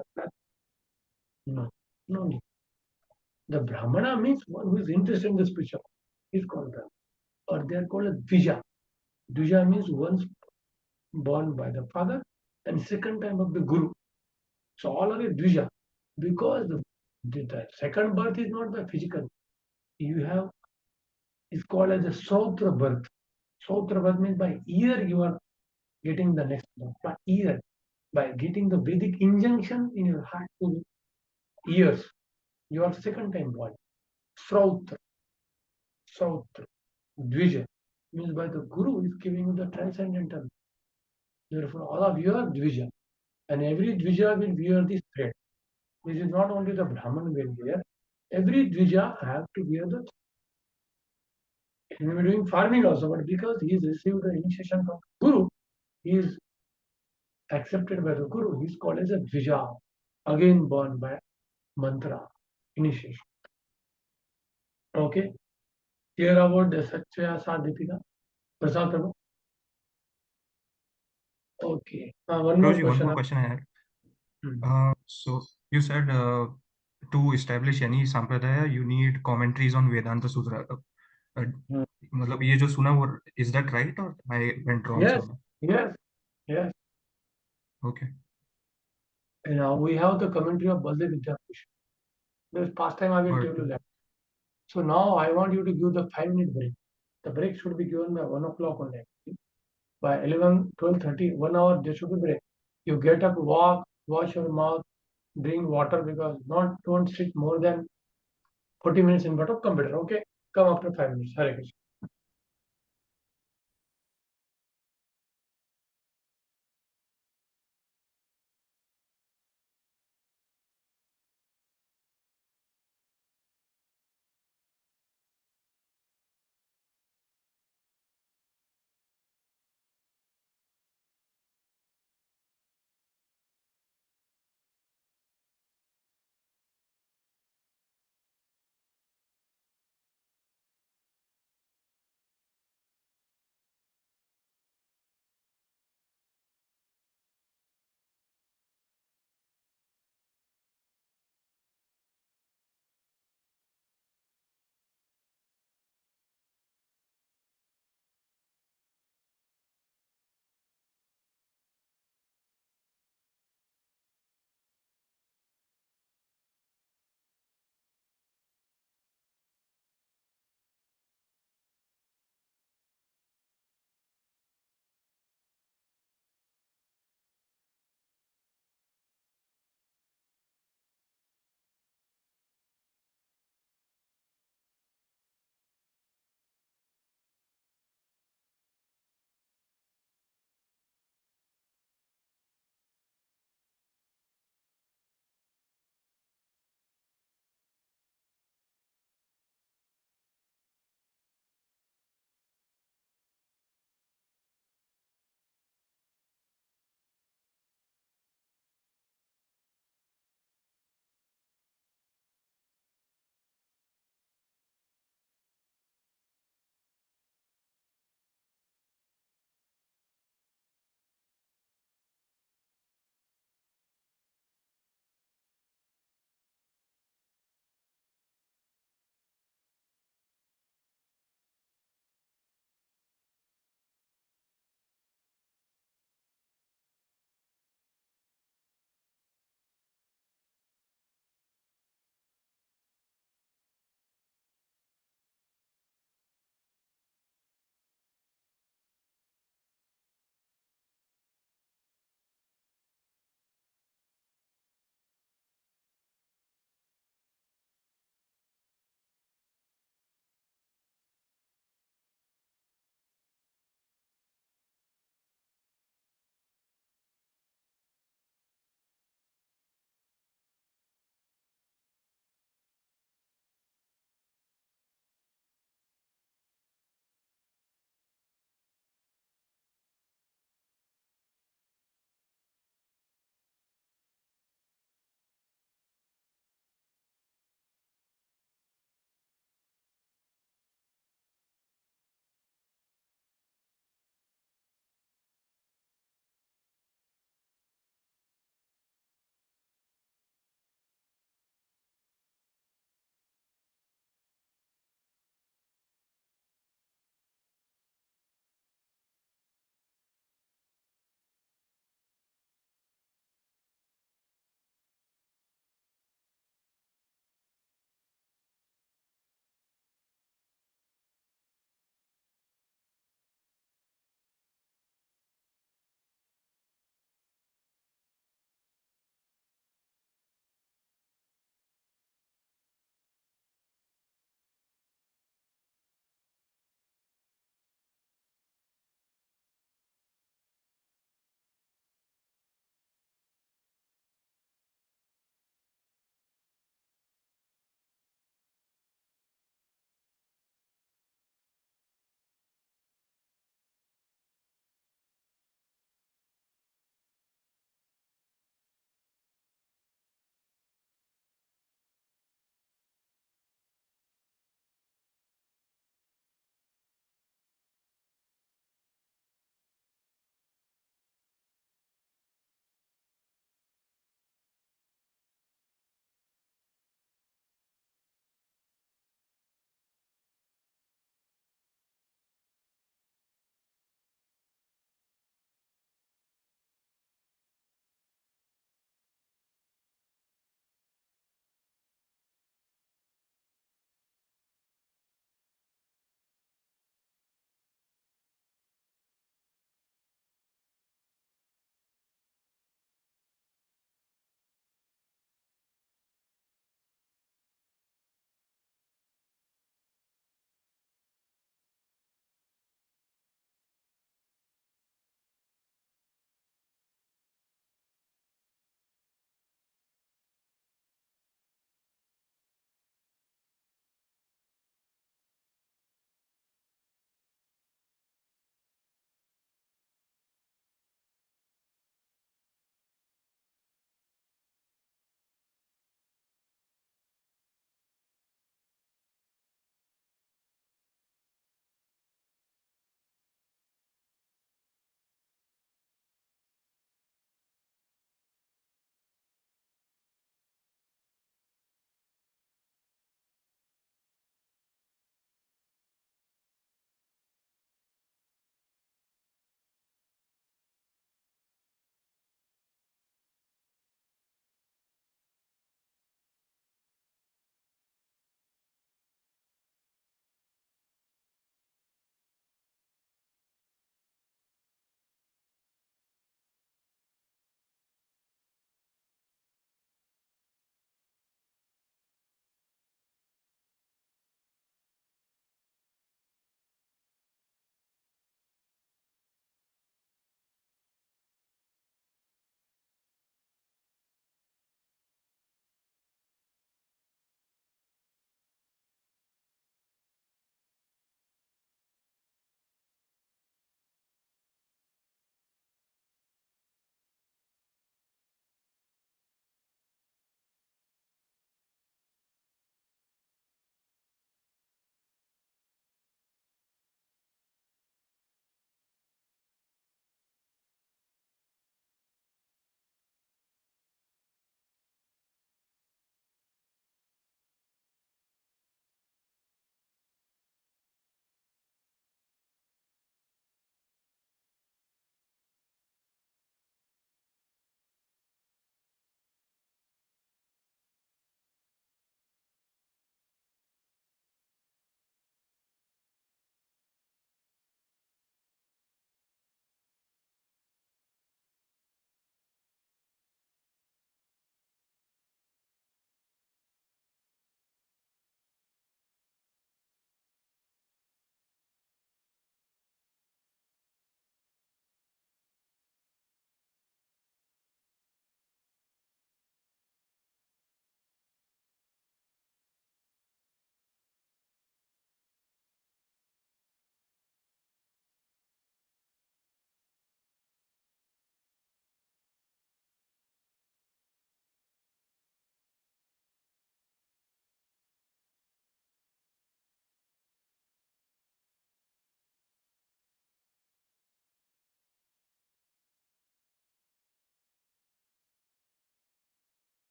[SPEAKER 3] No, no need. The Brahmana means one who is interested in the spiritual. He's called Brahmana. Or they are called a Dvija. Dvija means once born by the father and second time of the Guru. So all are a Dvija. Because the second birth is not the physical. You have, it's called as a Sautra birth. Sautra birth means by year you are getting the next birth. By year. By getting the Vedic injunction in your heart to years. You are second time born. Sautra. Sautra. Dvija means by the Guru is giving you the transcendental. Therefore, all of you are Dvija. And every Dvija will wear this thread. This is not only the Brahman will wear. Every Dvija have to wear the. He may be doing farming also, but because he has received the initiation from Guru, he is accepted by the Guru. He is called as a Dvija, again born by mantra, initiation. Okay? Here about the Satya Sadhipika. Prasad Prabhu. Okay. One more
[SPEAKER 2] Prabhuji, one
[SPEAKER 3] question.
[SPEAKER 2] more question I had. So you said to establish any sampradaya, you need commentaries on Vedanta Sutra. मतलब ये जो सुना वो is that right or I went wrong
[SPEAKER 3] Yes,
[SPEAKER 2] somewhere?
[SPEAKER 3] yes, yes.
[SPEAKER 2] Okay.
[SPEAKER 3] And now we have the commentary of Bhaktivedanta. This past time I will
[SPEAKER 2] Got
[SPEAKER 3] tell
[SPEAKER 2] it.
[SPEAKER 3] you that. So now I want you to give the 5-minute break. The break should be given by 1 o'clock only. By 11, 12:30, 1 hour there should be break. You get up, walk, wash your mouth, drink water because don't sit more than 40 minutes in front of computer. Okay? Come after 5 minutes. Hare Krishna.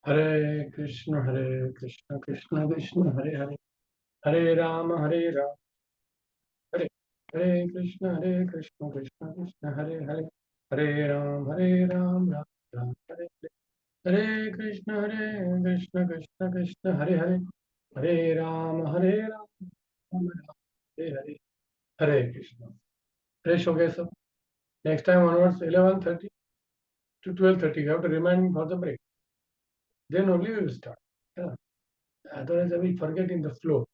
[SPEAKER 3] Hare Krishna, Krishna Krishna, Hare Hare, Hare Rama, Hare Krishna, Krishna Krishna, Hare Hare, Hare Ram, Ram Ram, Hare Hare. Hare Krishna, Krishna Krishna, Hare Hare, Hare Ram, Ram Ram, Hare Hare, Hare Krishna. Fresh हो गए सब. Next time onwards, 11:30 to 12:30. You have to remind me for the break. Then only we will start. Yeah. Otherwise, I will forget in the flow.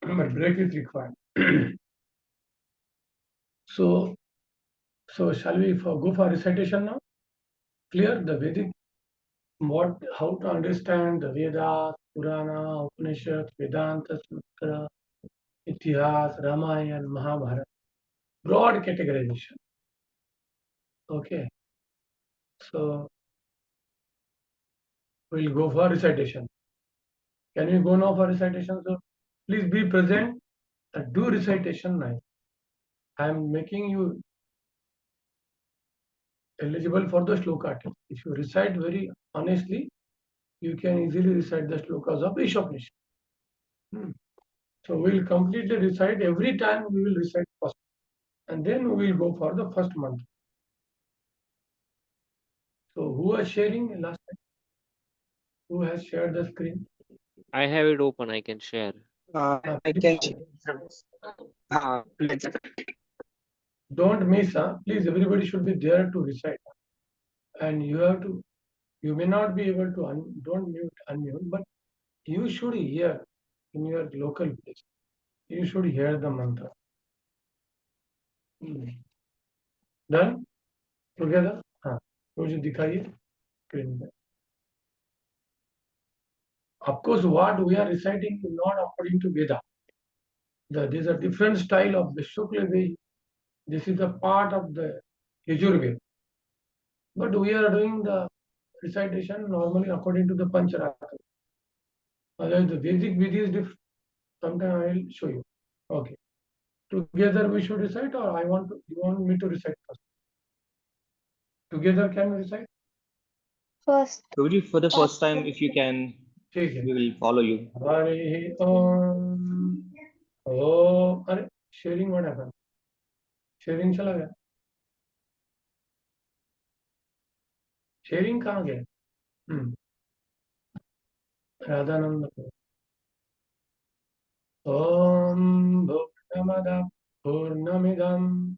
[SPEAKER 3] But break is required. So shall we go for recitation now? Clear the Vedic, how to understand the Vedas, Purana, Upanishad, Vedanta, Sutra, Itihas, Ramayana, Mahabharata. Broad categorization. Okay. So we'll go for recitation. Can we go now for recitation? So please be present and do recitation now. I am making you eligible for the shloka test. If you recite very honestly, you can easily recite the shlokas of Īśopaniṣad. So we'll completely recite. Every time we will recite first, and then we will go for the first month. So who was sharing last time? Who has shared the screen?
[SPEAKER 5] I have it open. I can share.
[SPEAKER 8] I can.
[SPEAKER 3] Don't miss, please. Everybody should be there to recite, and you have to. You may not be able to don't unmute, but you should hear in your local place. You should hear the mantra. Done? Together? हाँ. मुझे दिखाइए screen पे. Of course, what we are reciting is not according to Veda. There is a different style of the Shukla Veda. This is a part of the Yajurveda. But we are doing the recitation normally according to the Pancharatra. Otherwise, the Vedic Vedi is different. Sometime I will show you. Okay. Together we should recite, or you want me to recite first? Together can we recite?
[SPEAKER 6] First.
[SPEAKER 4] Prabhuji, for the first time, if you can,
[SPEAKER 3] ठीक है.
[SPEAKER 4] we will follow you.
[SPEAKER 3] Hare Om. Oh, अरे sharing what happened? Sharing चला गया. Sharing कहाँ गया? राधानंद को. Om Bhaktivedanta Purnamidam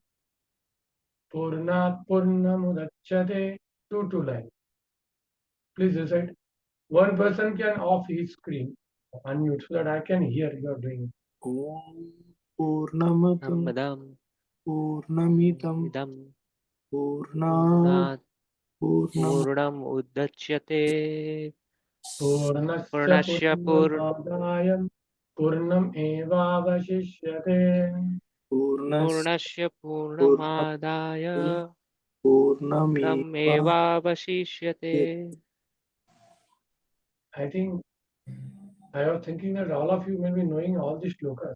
[SPEAKER 3] Purnat Purnamudachyate. Two lines. Please recite. One person can off his screen, unmute, so that I can hear you are doing.
[SPEAKER 8] Om Purnamatam
[SPEAKER 5] Madhav.
[SPEAKER 8] Purnamidam
[SPEAKER 5] Idam.
[SPEAKER 8] Purnat
[SPEAKER 5] Purnam Udachyate.
[SPEAKER 3] Purnasya Purnamadaya Purnam Evavashishyate.
[SPEAKER 5] Purnasya Purnamadaya
[SPEAKER 8] Purnameva.
[SPEAKER 5] Purnamevavashishyate.
[SPEAKER 3] I think I was thinking that all of you may be knowing all these shlokas.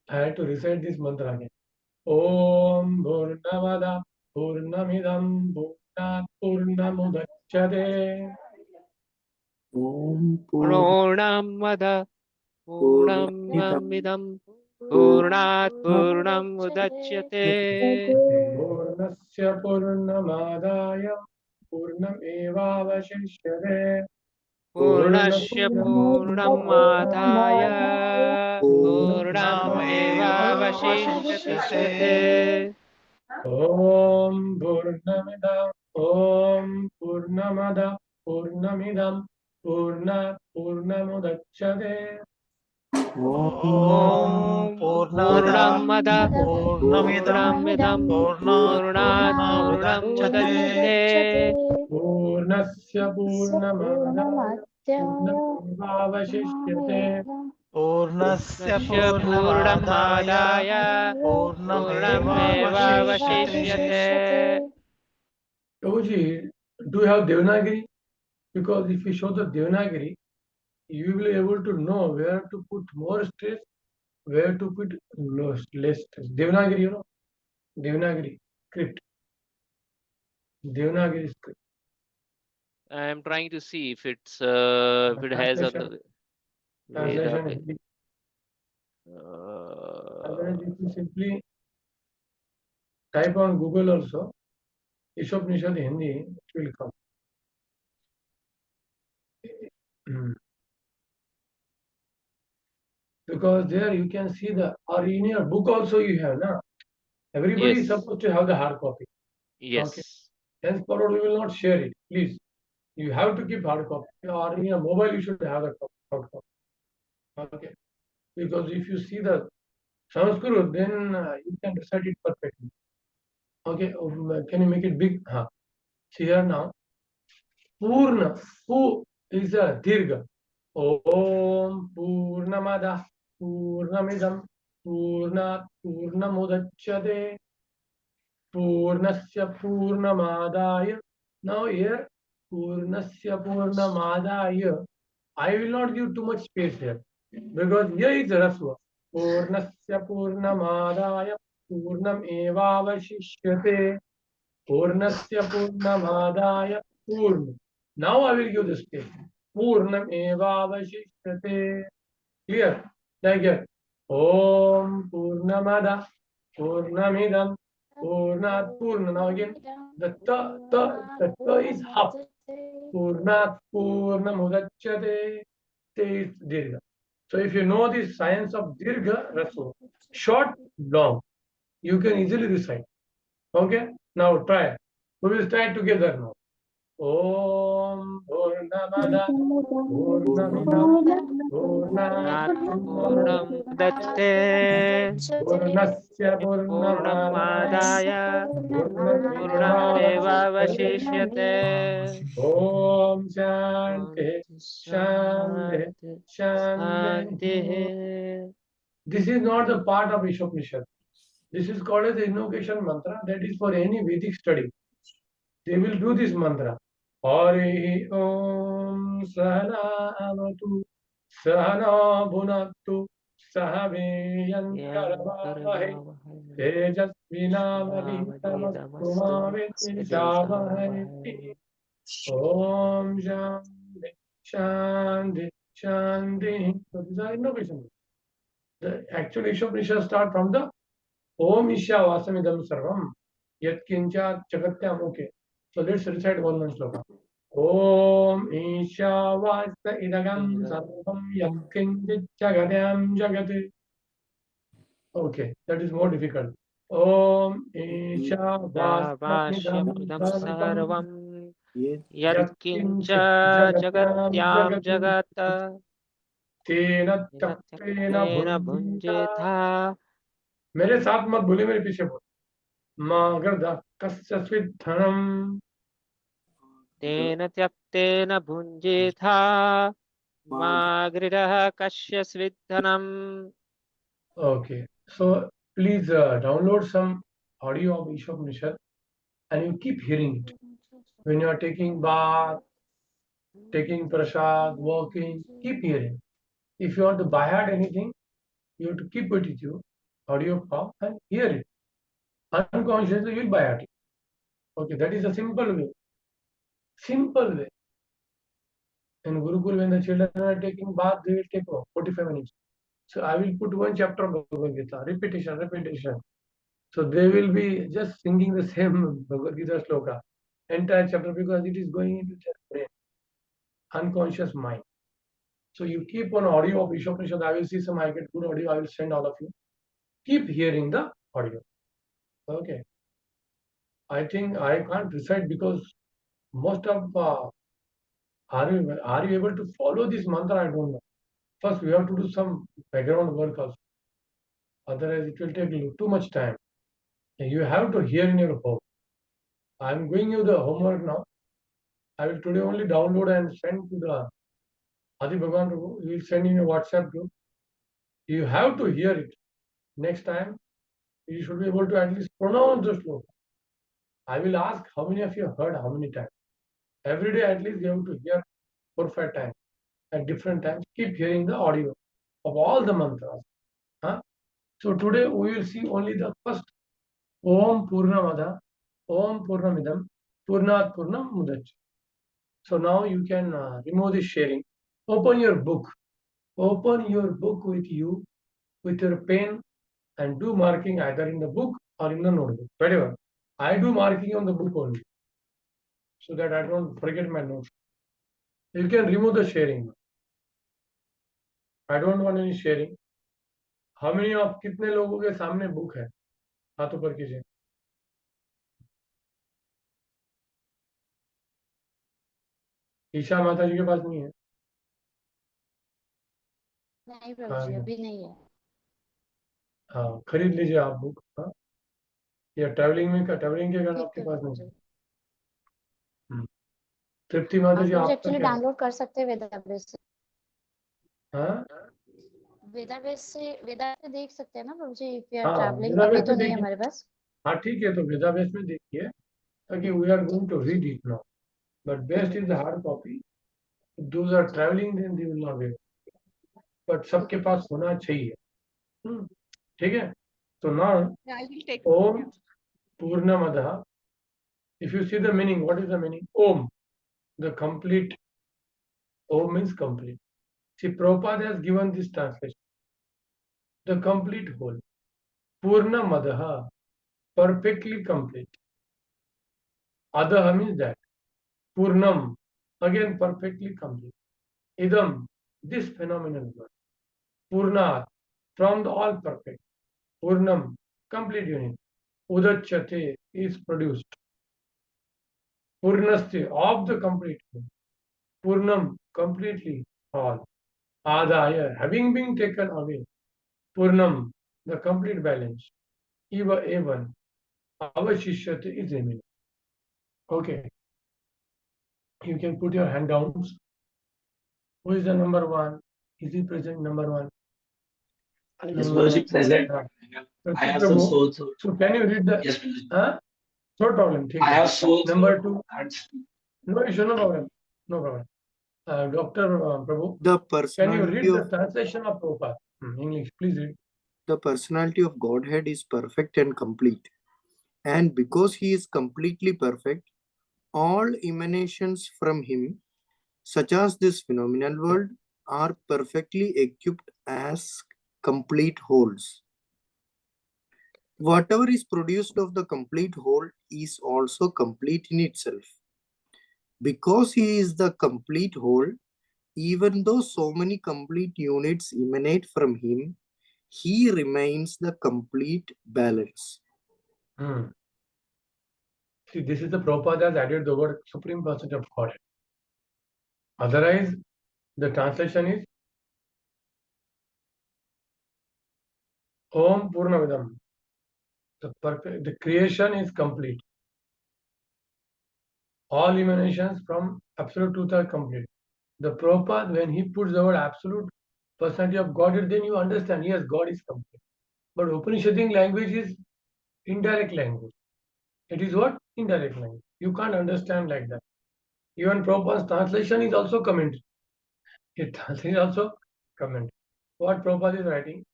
[SPEAKER 3] I had to recite this mantra again. Om Purnamada Purnamidam Purnat Purnamudachyate.
[SPEAKER 8] Om
[SPEAKER 5] Purnamada Purnamidam Purnat Purnamudachyate.
[SPEAKER 3] Purnasya Purnamadaya Purnam Evavashishyate.
[SPEAKER 5] Purnasya Purnamadaya Purnamevavashishyate.
[SPEAKER 3] Om Purnamidam Om Purnamada Purnamidam Purnat Purnamudachyate.
[SPEAKER 5] Om Purnamada Purnamidam Purnat Purnamudachyate.
[SPEAKER 3] Purnasya Purnamadaya Purnamevavashishyate.
[SPEAKER 5] Purnasya Purnamadaya Purnamevavashishyate.
[SPEAKER 3] Prabhuji, do you have Devanagari? Because if you show the Devanagari, you will be able to know where to put more stress, where to put less stress. Devanagari, Devanagari script. Devanagari script.
[SPEAKER 5] I am trying to see if it's if it has on the Veda.
[SPEAKER 3] Translation Hindi. Otherwise, if you simply type on Google also, Īśopaniṣad Hindi, it will come. Because there you can see or in your book also you have, na? Everybody is
[SPEAKER 5] Yes.
[SPEAKER 3] supposed to have the hard copy.
[SPEAKER 5] Yes.
[SPEAKER 3] Okay. Henceforward, we will not share it. Please, you have to keep hard copy. Or in your mobile, you should have the hard copy. Okay. Because if you see the Sanskrit, then you can recite it perfectly. Okay. Can you make it big? See here now. Purna. Pu is a dirgha. Om Purnamada Purnamidam Purnat Purnamudachyate Purnasya Purnamadaya. Now here Purnasya Purnamadaya. I will not give too much space here because here is Rasva. Purnasya Purnamadaya Purnam Evavashishyate Purnasya Purnamadaya Purna. Now I will give the space. Purnam Evavashishyate. Clear? Like here. Om Purnamada Purnamidam Purnat Purna. Now again, the ta is half. Purnat Purnamudachyate. Te is dirgha. So if you know the science of dirgha, rasu, short, long, you can easily recite. Okay? Now try. We will try together now. Om Purnamada Purnamidam Purnat
[SPEAKER 5] Purnamudachyate
[SPEAKER 3] Purnasya
[SPEAKER 5] Purnamadaya Purnamevavashishyate.
[SPEAKER 3] Om Shanti Shanti Shanti. This is not the part of Īśopaniṣad. This is called as the invocation mantra. That is for any Vedic study. They will do this mantra. Hari Om Sahana Avatu Sahana Bhunatu Sahaveyankaravahe Tejasvinavaditamastumavedishavahe. Om Shanti Shanti Shanti. So these are invocation. The actual Īśopaniṣad start from the Om Īśāvasamidam Sarvam Yat Kincha Jagatyam. Okay. So let's recite one shloka. Om Īśāvasa idagam sarvam yat kinchit jagatyam jagati. Okay, that is more difficult. Om Īśāvasamidam sarvam
[SPEAKER 5] Yat kincha jagatyam jagata
[SPEAKER 3] Tena
[SPEAKER 5] Tena Bhunjetha.
[SPEAKER 3] मेरे साथ मत बोले, मेरे पीछे बोल. Magarda Kasyasvidhanam
[SPEAKER 5] Tena Tyaptena Bhunjetha Magridaha Kasyasvidhanam.
[SPEAKER 3] Okay, so please download some audio of Īśopaniṣad and you keep hearing it when you are taking bath, taking prasad, walking. Keep hearing. If you want to buy out anything, you have to keep it with you, audio form, and hear it. Unconsciously, you will buy out it. Okay, that is a simple way. Simple way. In Gurukul, when the children are taking bath, they will take 45 minutes. So I will put one chapter of Bhagavad Gita, repetition. So they will be just singing the same Bhagavad Gita sloka, entire chapter, because it is going into their brain, unconscious mind. So you keep on audio of Īśopaniṣad. I will see some, I get good audio, I will send all of you. Keep hearing the audio. Okay. I think I can't recite because most of, are you able to follow this mantra? I don't know. First, we have to do some background work also. Otherwise, it will take too much time. And you have to hear in your home. I am going you the homework now. I will today only download and send to the Adi Bhagavan Prabhu. You will send in your WhatsApp group. You have to hear it. Next time, you should be able to at least pronounce the sloka. I will ask how many of you have heard how many times. Every day at least you have to hear 4 or 5 times. At different times, keep hearing the audio of all the mantras. So today we will see only the first Om Purnamada, Om Purnamidam, Purnat Purnam Mudachyate. So now you can remove this sharing. Open your book. Open your book with you, with your pen, and do marking either in the book or in the notebook. Whatever. I do marking on the book only, so that I don't forget my notes. You can remove the sharing. I don't want any sharing. How many of कितने लोगों के सामने book है? हाथ ऊपर कीजिए. ईशा माता जी के पास नहीं है.
[SPEAKER 9] नहीं प्रभु जी, अभी नहीं है.
[SPEAKER 3] हाँ, खरीद लीजिए आप बुक. हाँ, या ट्रैवलिंग में ट्रैवलिंग के अगर
[SPEAKER 9] ठीक
[SPEAKER 3] आपके
[SPEAKER 9] है
[SPEAKER 3] पास
[SPEAKER 9] प्रभु
[SPEAKER 3] नहीं.
[SPEAKER 9] जी.
[SPEAKER 3] तृप्ति माता जी
[SPEAKER 9] आप मुझे
[SPEAKER 3] आपका
[SPEAKER 9] एक्चुअली
[SPEAKER 3] क्या है?
[SPEAKER 9] डाउनलोड कर सकते हैं वेदाबेस से.
[SPEAKER 3] हाँ
[SPEAKER 9] वेदाबेस से देख सकते हैं ना प्रभु जी, इफ यू आर
[SPEAKER 3] हाँ,
[SPEAKER 9] ट्रैवलिंग. अभी
[SPEAKER 3] वेदाबेस
[SPEAKER 9] तो
[SPEAKER 3] में
[SPEAKER 9] नहीं है
[SPEAKER 3] देखिए.
[SPEAKER 9] हमारे पास.
[SPEAKER 3] हाँ ठीक है, तो वेदाबेस में देखिए, ताकि we are going to read it now. But best is the hard copy. Those are travelling, then they will not be. But सबके पास होना चाहिए. ठीक है. तो नाउ ओम पूर्णमदः. If you see the meaning, what is the meaning? Om, the complete. Om means complete. See, Prabhupada has given this translation. The complete whole. Purna Madaha, perfectly complete. Adaha means that. Purnam, again perfectly complete. Idam, this phenomenal word. Purnat, from the all perfect. Purnam, complete unit. Udachyate is produced. Purnasti, of the complete whole. Purnam, completely all. Adaya, having been taken away. Purnam, the complete balance. Eva Evan, Avashishyate is remaining. Okay. You can put your hand down. Who is the number one? Is he present number one?
[SPEAKER 8] Yes,
[SPEAKER 3] Number
[SPEAKER 8] Guruji, present.
[SPEAKER 3] one.
[SPEAKER 8] I have some soul.
[SPEAKER 3] So can you read the?
[SPEAKER 8] Yes, Guruji.
[SPEAKER 3] Huh? No problem. Take
[SPEAKER 8] I
[SPEAKER 3] it.
[SPEAKER 8] have soul.
[SPEAKER 3] Number two.
[SPEAKER 8] And
[SPEAKER 3] No issue, no problem. No problem. Dr. Prabhu,
[SPEAKER 8] the
[SPEAKER 3] can you
[SPEAKER 8] personality
[SPEAKER 3] read the
[SPEAKER 8] of
[SPEAKER 3] translation of Prabhupada? English, please read.
[SPEAKER 8] the personality of Godhead is perfect and complete. And because he is completely perfect, all emanations from him, such as this phenomenal world, are perfectly equipped as complete wholes. Whatever is produced of the complete whole is also complete in itself. Because he is the complete whole, even though so many complete units emanate from him, he remains the complete balance.
[SPEAKER 3] See, this is the Prabhupada has added the word Supreme Personality of Godhead. Otherwise, the translation is Om Purnavidam. The creation is complete. All emanations from Absolute Truth are complete. The Prabhupada, when he puts the word Absolute Personality of Godhead, then you understand, yes, God is complete. But Upanishadic language is indirect language. It is what? Indirect language. You can't understand like that. Even Prabhupada's translation is also commentary. His translation is also commentary. What Prabhupada is writing,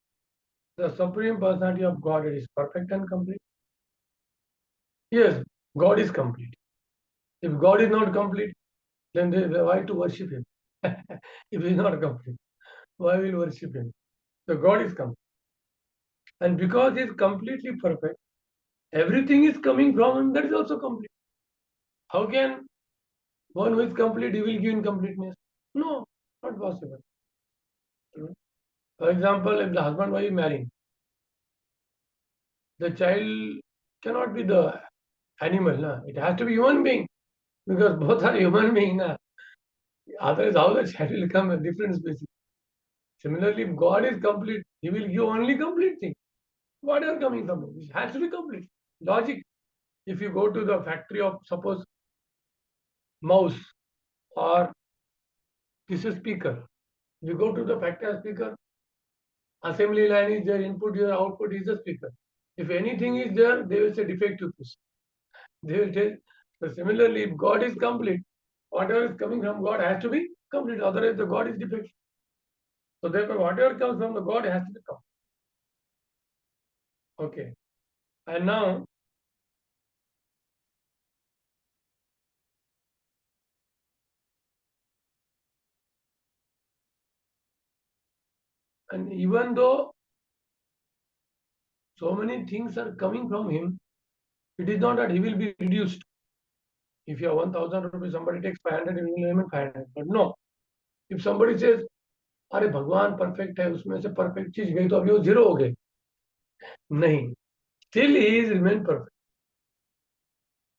[SPEAKER 3] the Supreme Personality of Godhead is perfect and complete. Yes, God is complete. If God is not complete, then why to worship him? If he is not complete, why will worship him? So God is complete. And because he is completely perfect, everything is coming from him, that is also complete. How can one who is complete, he will give incompleteness? No, not possible. For example, if the husband wife is marrying, the child cannot be the animal. Na? It has to be human being, because both are human beings. Na? Otherwise, how the child will become a different species? Similarly, if God is complete, he will give only complete thing. Whatever coming from him, it has to be complete. Logic. If you go to the factory of, suppose, mouse, or this is speaker. You go to the factory of speaker, assembly line is there, input, your output is the speaker. If anything is there, they will say defective piece. They will tell. So similarly, if God is complete, whatever is coming from God has to be complete. Otherwise, the God is defective. So therefore, whatever comes from the God has to be complete. Okay. And now, And even though so many things are coming from him, it is not that he will be reduced. If you have 1,000 rupees, somebody takes 500, he will remain 500. But no, if somebody says, अरे भगवान perfect है, उसमें से perfect चीज गई तो अभी वो जीरो हो गए, नहीं, still he is remain perfect.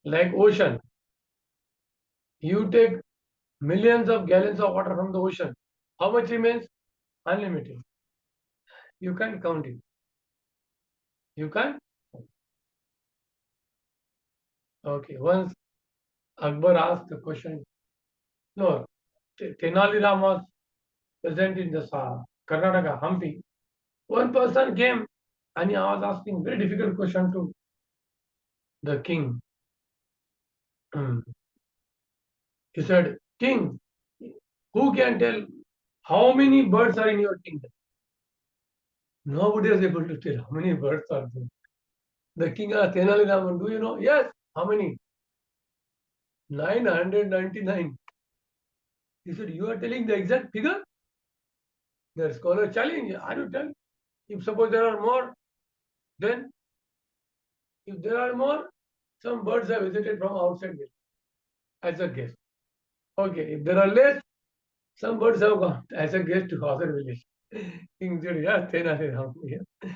[SPEAKER 3] Like ocean, you take millions of gallons of water from the ocean, how much remains? Unlimited. You can't count it. You can't. Okay. Once Akbar asked the question, no, Tenali Ram was present in the Karnataka, Hampi. One person came and he was asking very difficult question to the king. He said, King, who can tell how many birds are in your kingdom? Nobody is able to tell how many birds are there. The king asked Tenali Raman, do you know? Yes. How many? 999. He said, you are telling the exact figure? The scholar challenged, are you telling? If suppose there are more, then if there are more, some birds have visited from outside village as a guest. Okay, if there are less, some birds have gone as a guest to other village. King said, yeah, Tenali Raman. Yeah.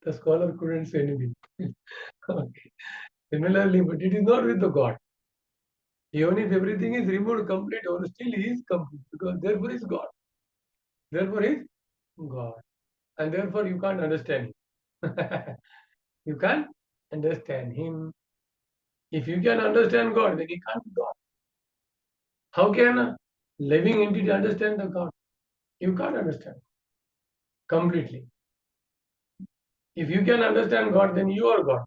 [SPEAKER 3] The scholar couldn't say anything. Okay. Similarly, but it is not with the God. Even if everything is removed complete, still he is complete because therefore is God. Therefore is God. And therefore you can't understand him. You can't understand him. If you can understand God, then he can't be God. How can a living entity understand the God? You can't understand completely. If you can understand God, then you are God.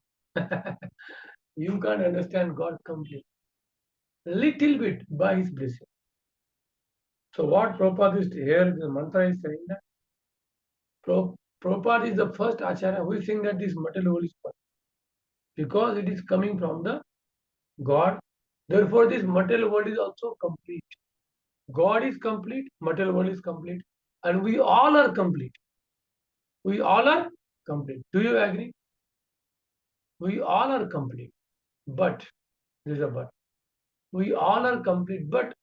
[SPEAKER 3] You can't understand God completely. Little bit by his blessing. So what Prabhupada is here, the mantra is saying that Prabhupada is the first acharya who is saying that this material world is perfect. Because it is coming from the God. Therefore, this material world is also complete. God is complete, material world is complete, and we all are complete. We all are complete. Do you agree? We all are complete. But, there is a but. We all are complete, but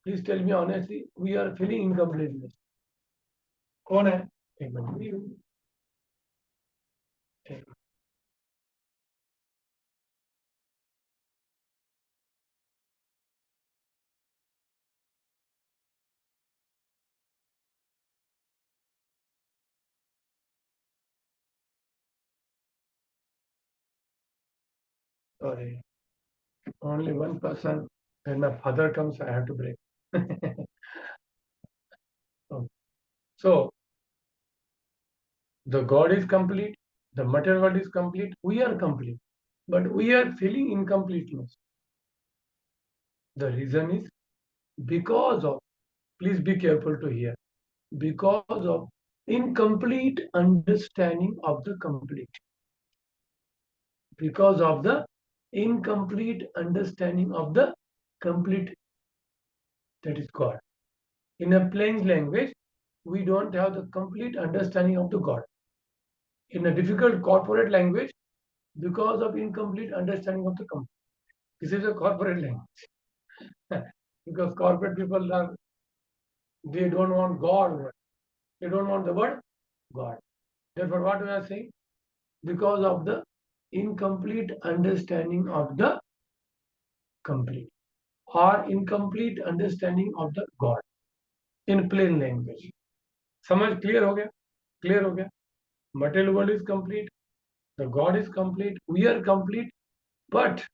[SPEAKER 3] please tell me honestly, we are feeling incompleteness. कौन है? एक minute. Sorry. Only one person. When my father comes, I have to break. Okay. So, the God is complete, the material world is complete, we are complete, but we are feeling incompleteness. The reason is because of, please be careful to hear, because of incomplete understanding of the complete. Because of the incomplete understanding of the complete, that is God. In a plain language, we don't have the complete understanding of the God. In a difficult corporate language, because of incomplete understanding of the complete. This is a corporate language. Because corporate people are, they don't want God. They don't want the word God. Therefore, what we are saying? Because of the incomplete understanding of the complete or incomplete understanding of the God in plain language. समझ clear हो गया? Clear हो गया? Material world is complete. The God is complete. We are complete. But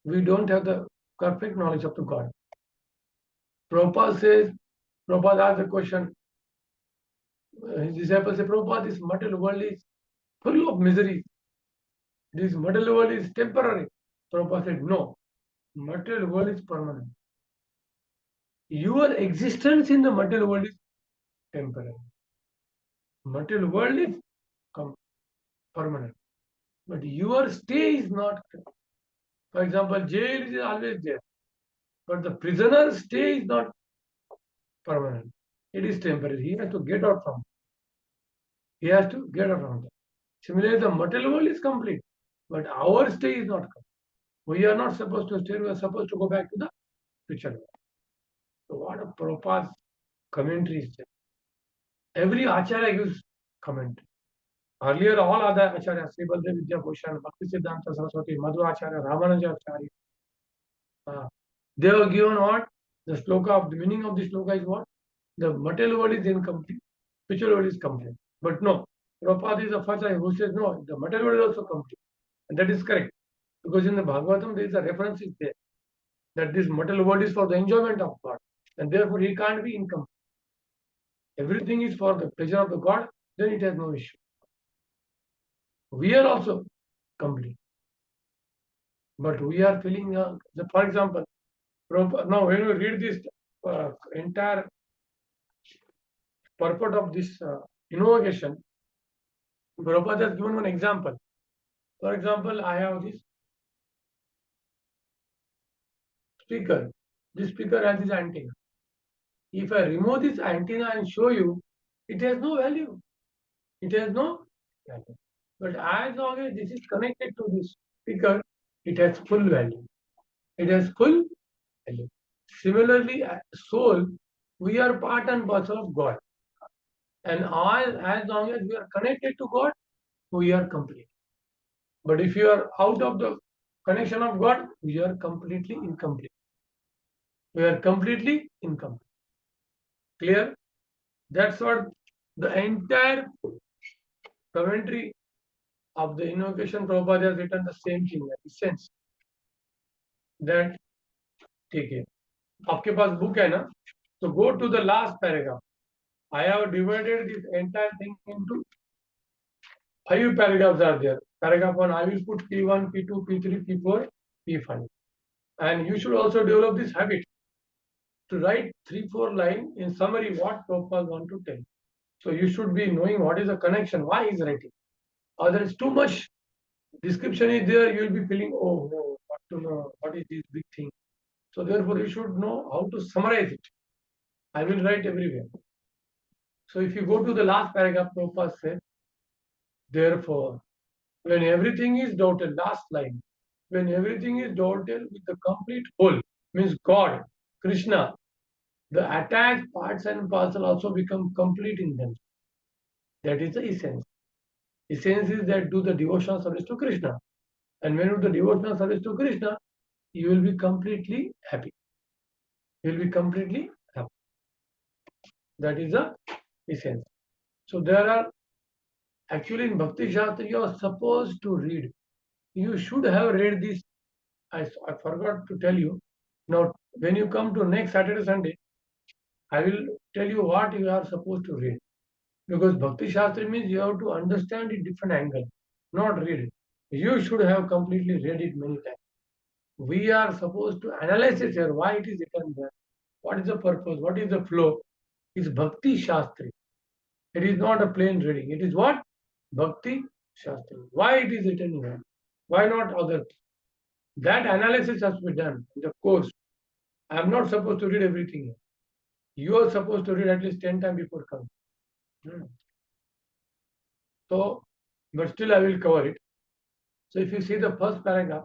[SPEAKER 3] we don't have the perfect knowledge of the God. Prabhupada says, Prabhupada asked the question, his disciples say, Prabhupada, this material world is full of misery. This material world is temporary. Prabhupada said, no, material world is permanent. Your existence in the material world is temporary. Material world is permanent. But your stay is not. For example, jail is always there. But the prisoner's stay is not permanent. it is temporary. He has to get out from it. He has to get out from it. Similarly, the material world is complete, but our stay is not complete. We are not supposed to stay, we are supposed to go back to the future world. So what a Prabhupada's commentary is there. Every Acharya gives comment. Earlier, all other Acharyas, Srila Vidya Bhushan, Bhaktivedanta Saraswati, Madhav Acharya, Ramananja Acharya, they have given what? The sloka of the meaning of the sloka is what? The material world is incomplete, spiritual world is complete. But no, Prabhupada is the first guy who says no, the material world is also complete. And that is correct. Because in the Bhagavatam there is a reference is there that this material world is for the enjoyment of God. And therefore he can't be incomplete. Everything is for the pleasure of the God, then it has no issue. We are also complete. But we are feeling, for example, now when you read this entire purport of this invocation, Prabhupada has given one example. For example, I have this speaker. This speaker has this antenna. If I remove this antenna and show you, it has no value. It has no value. But as long as this is connected to this speaker, it has full value. It has full value. Similarly, soul, we are part and parcel of God. And as long as we are connected to God, we are complete. But if you are out of the connection of God, we are completely incomplete. We are completely incomplete. Clear? That's what the entire commentary of the invocation Prabhupada has written the same thing, in sense. That, ठीक है, आपके पास book है ना? So go to the last paragraph. I have divided this entire thing into 5 paragraphs are there. Paragraph 1, I will put P1, P2, P3, P4, P5. And you should also develop this habit to write 3-4 lines in summary what Prabhupada want to tell. So you should be knowing what is the connection, why he is writing. Or there is too much description is there, you will be feeling, oh, no, what to know, what is this big thing. So therefore you should know how to summarize it. I will write everywhere. So if you go to the last paragraph, Prabhupada said, therefore, when everything is doubted, last line, when everything is doubted with the complete whole, means God, Krishna, the attached parts and parcel also become complete in them. That is the essence. Essence is that do the devotional service to Krishna. And when you do the devotional service to Krishna, you will be completely happy. You will be completely happy. That is the essence. So there are, actually in Bhakti Shastri, you are supposed to read. You should have read this. I forgot to tell you. Now, when you come to next Saturday, Sunday, I will tell you what you are supposed to read. Because Bhakti Shastri means you have to understand it different angle, not read it. You should have completely read it many times. We are supposed to analyze it here, why it is written there, what is the purpose, what is the flow. It's Bhakti Shastri. It is not a plain reading. It is what? Bhakti Shastri. Why it is written here? Why not other? That analysis has to be done in the course. I am not supposed to read everything here. You are supposed to read at least 10 times before coming. So, but still I will cover it. So if you see the first paragraph,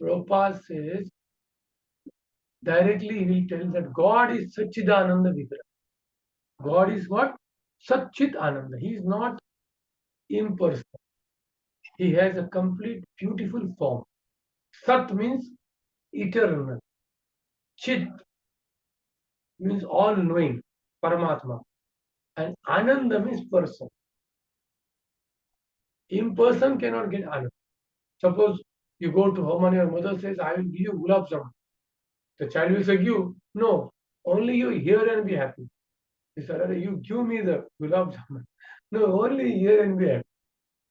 [SPEAKER 3] Prabhupada says, directly he will tell that God is Satchidananda Vigraha. God is what? Satchit Ananda. He is not impersonal. He has a complete, beautiful form. Sat means eternal. Chit means all-knowing, Paramatma. And Ananda means person. Imperson cannot get Ananda. Suppose you go to home and your mother says, I will give you gulab jamun. The child will say, you, no, only you hear and be happy. He said, you give me the gulab jamun. No, only hear and be happy.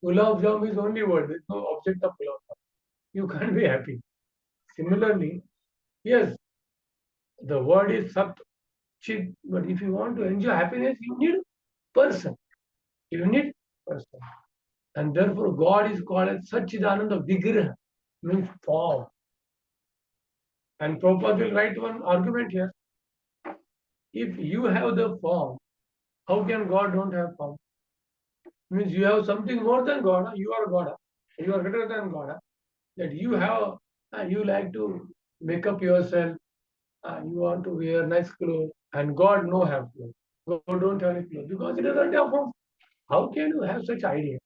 [SPEAKER 3] Gulab jamun is only word, there is no object of gulab jamun. You can't be happy. Similarly, yes, the word is Sat, Chit, but if you want to enjoy happiness, you need person. You need person. And therefore, God is called as Satchidananda Vigraha, means form. And Prabhupada will write one argument here. If you have the form, how can God don't have form? Means you have something more than God. You are God. You are greater than God. That you have, you like to make up yourself. You want to wear nice clothes, and God no have clothes. God don't have any clothes because He doesn't have form. How can you have such idea?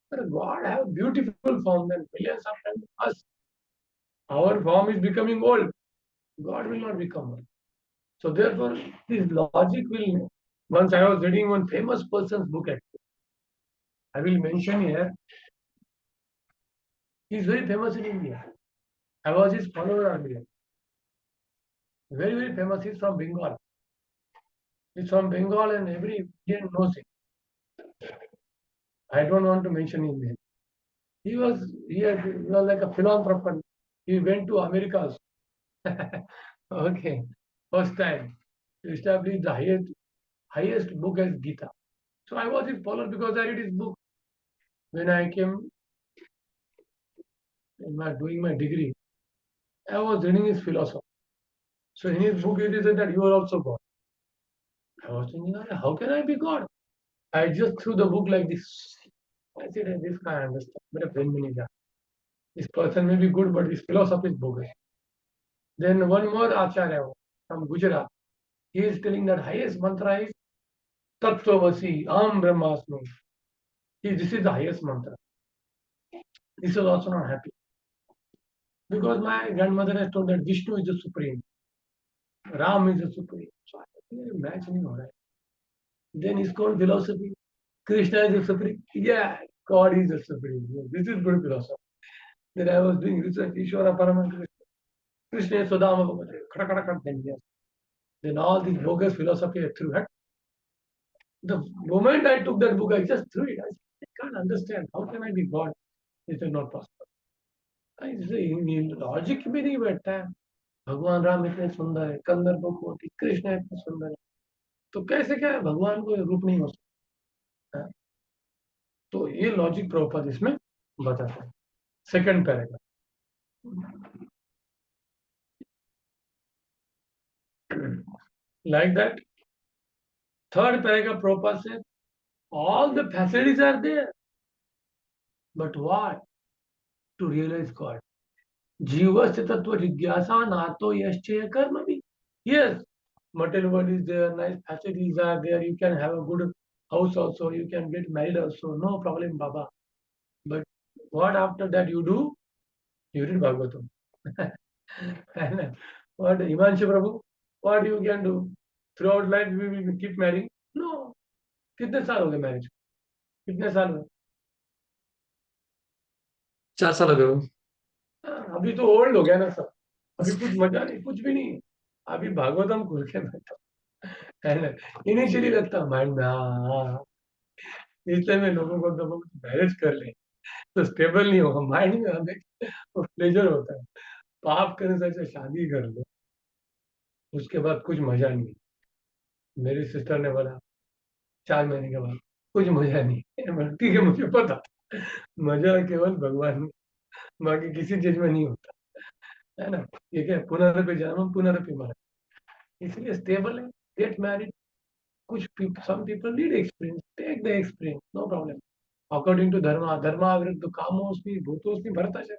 [SPEAKER 3] But God have beautiful form than millions of times us. Our form is becoming old. God will not become old. So therefore, this logic will. Once I was reading one famous person's book. Actually, I will mention here. He is very famous in India. I was his follower earlier. Very, very famous. He's from Bengal. He's from Bengal and every Indian knows him. I don't want to mention his name. He was like a philanthropist. He went to America also. Okay. First time to establish the highest book as Gita. So I was his follower because I read his book. When I came doing my degree, I was reading his philosophy. So in his book it is said that you are also God. I was thinking, how can I be God? I just threw the book like this. I said, this can't understand. But a friend manager. This person may be good, but his philosophy is bogus. Then one more Acharya from Gujarat. He is telling that highest mantra is Tattvamasi, Aham Brahmasmi. This is the highest mantra. This is also not happy. Because my grandmother has told that Vishnu is the supreme. Ram is the supreme. So I think match nahi ho raha hai. Then ISKCON philosophy. Krishna is the supreme. Yeah, God is the supreme. This is good philosophy. Then I was doing research. Ishvara Paramantra. Krishna is Sodama Bhagavate. Then all this bogus philosophy I threw at. The moment I took that book, I just threw it. I said, I can't understand. How can I be God? This is not possible. I say, logic भी नहीं बैठता है. भगवान राम इतने सुंदर है, कंदर कोटि, कृष्ण इतने सुंदर है, तो कैसे क्या है भगवान को रूप नहीं हो सकता. तो ये लॉजिक प्रभुपाद इसमें बताता है. Second paragraph. Like that, third paragraph Prabhupada says, all the facilities are there. But what? To realize God. Jivasya tattva jigyasa nato yaschaya karmami. Yes, material world is there, nice facilities are there, you can have a good house also, you can get married also, no problem, Baba. But what after that you do? You read Bhagavatam. And what Himanshu Prabhu, what you can do? Throughout life we will keep marrying? No. कितने साल हो गए marriage? कितने साल हुए?
[SPEAKER 10] 4 साल हो गए वो।
[SPEAKER 3] अभी तो ओल्ड हो गया ना सब. अभी कुछ मजा नहीं, कुछ भी नहीं. अभी भागवतम खुल के बैठो. इनिशियली लगता माइंड में इसलिए मैं लोगों को तो मैरिज कर ले तो स्टेबल नहीं होगा माइंड में. हमें प्लेजर होता है. पाप करने से शादी कर लो, उसके बाद कुछ मजा नहीं. मेरी सिस्टर ने बोला 4 महीने के बाद कुछ मजा नहीं. ठीक है, मुझे पता मजा केवल भगवान में, बाकी किसी चीज में नहीं होता है ना. ये क्या पुनरपि जन्म पुनरपि मरण. इसलिए स्टेबल है. Get married. कुछ some people need experience. Take the experience, no problem. According to dharma, dharma viruddha kamosmi bhutosmi bharatacha.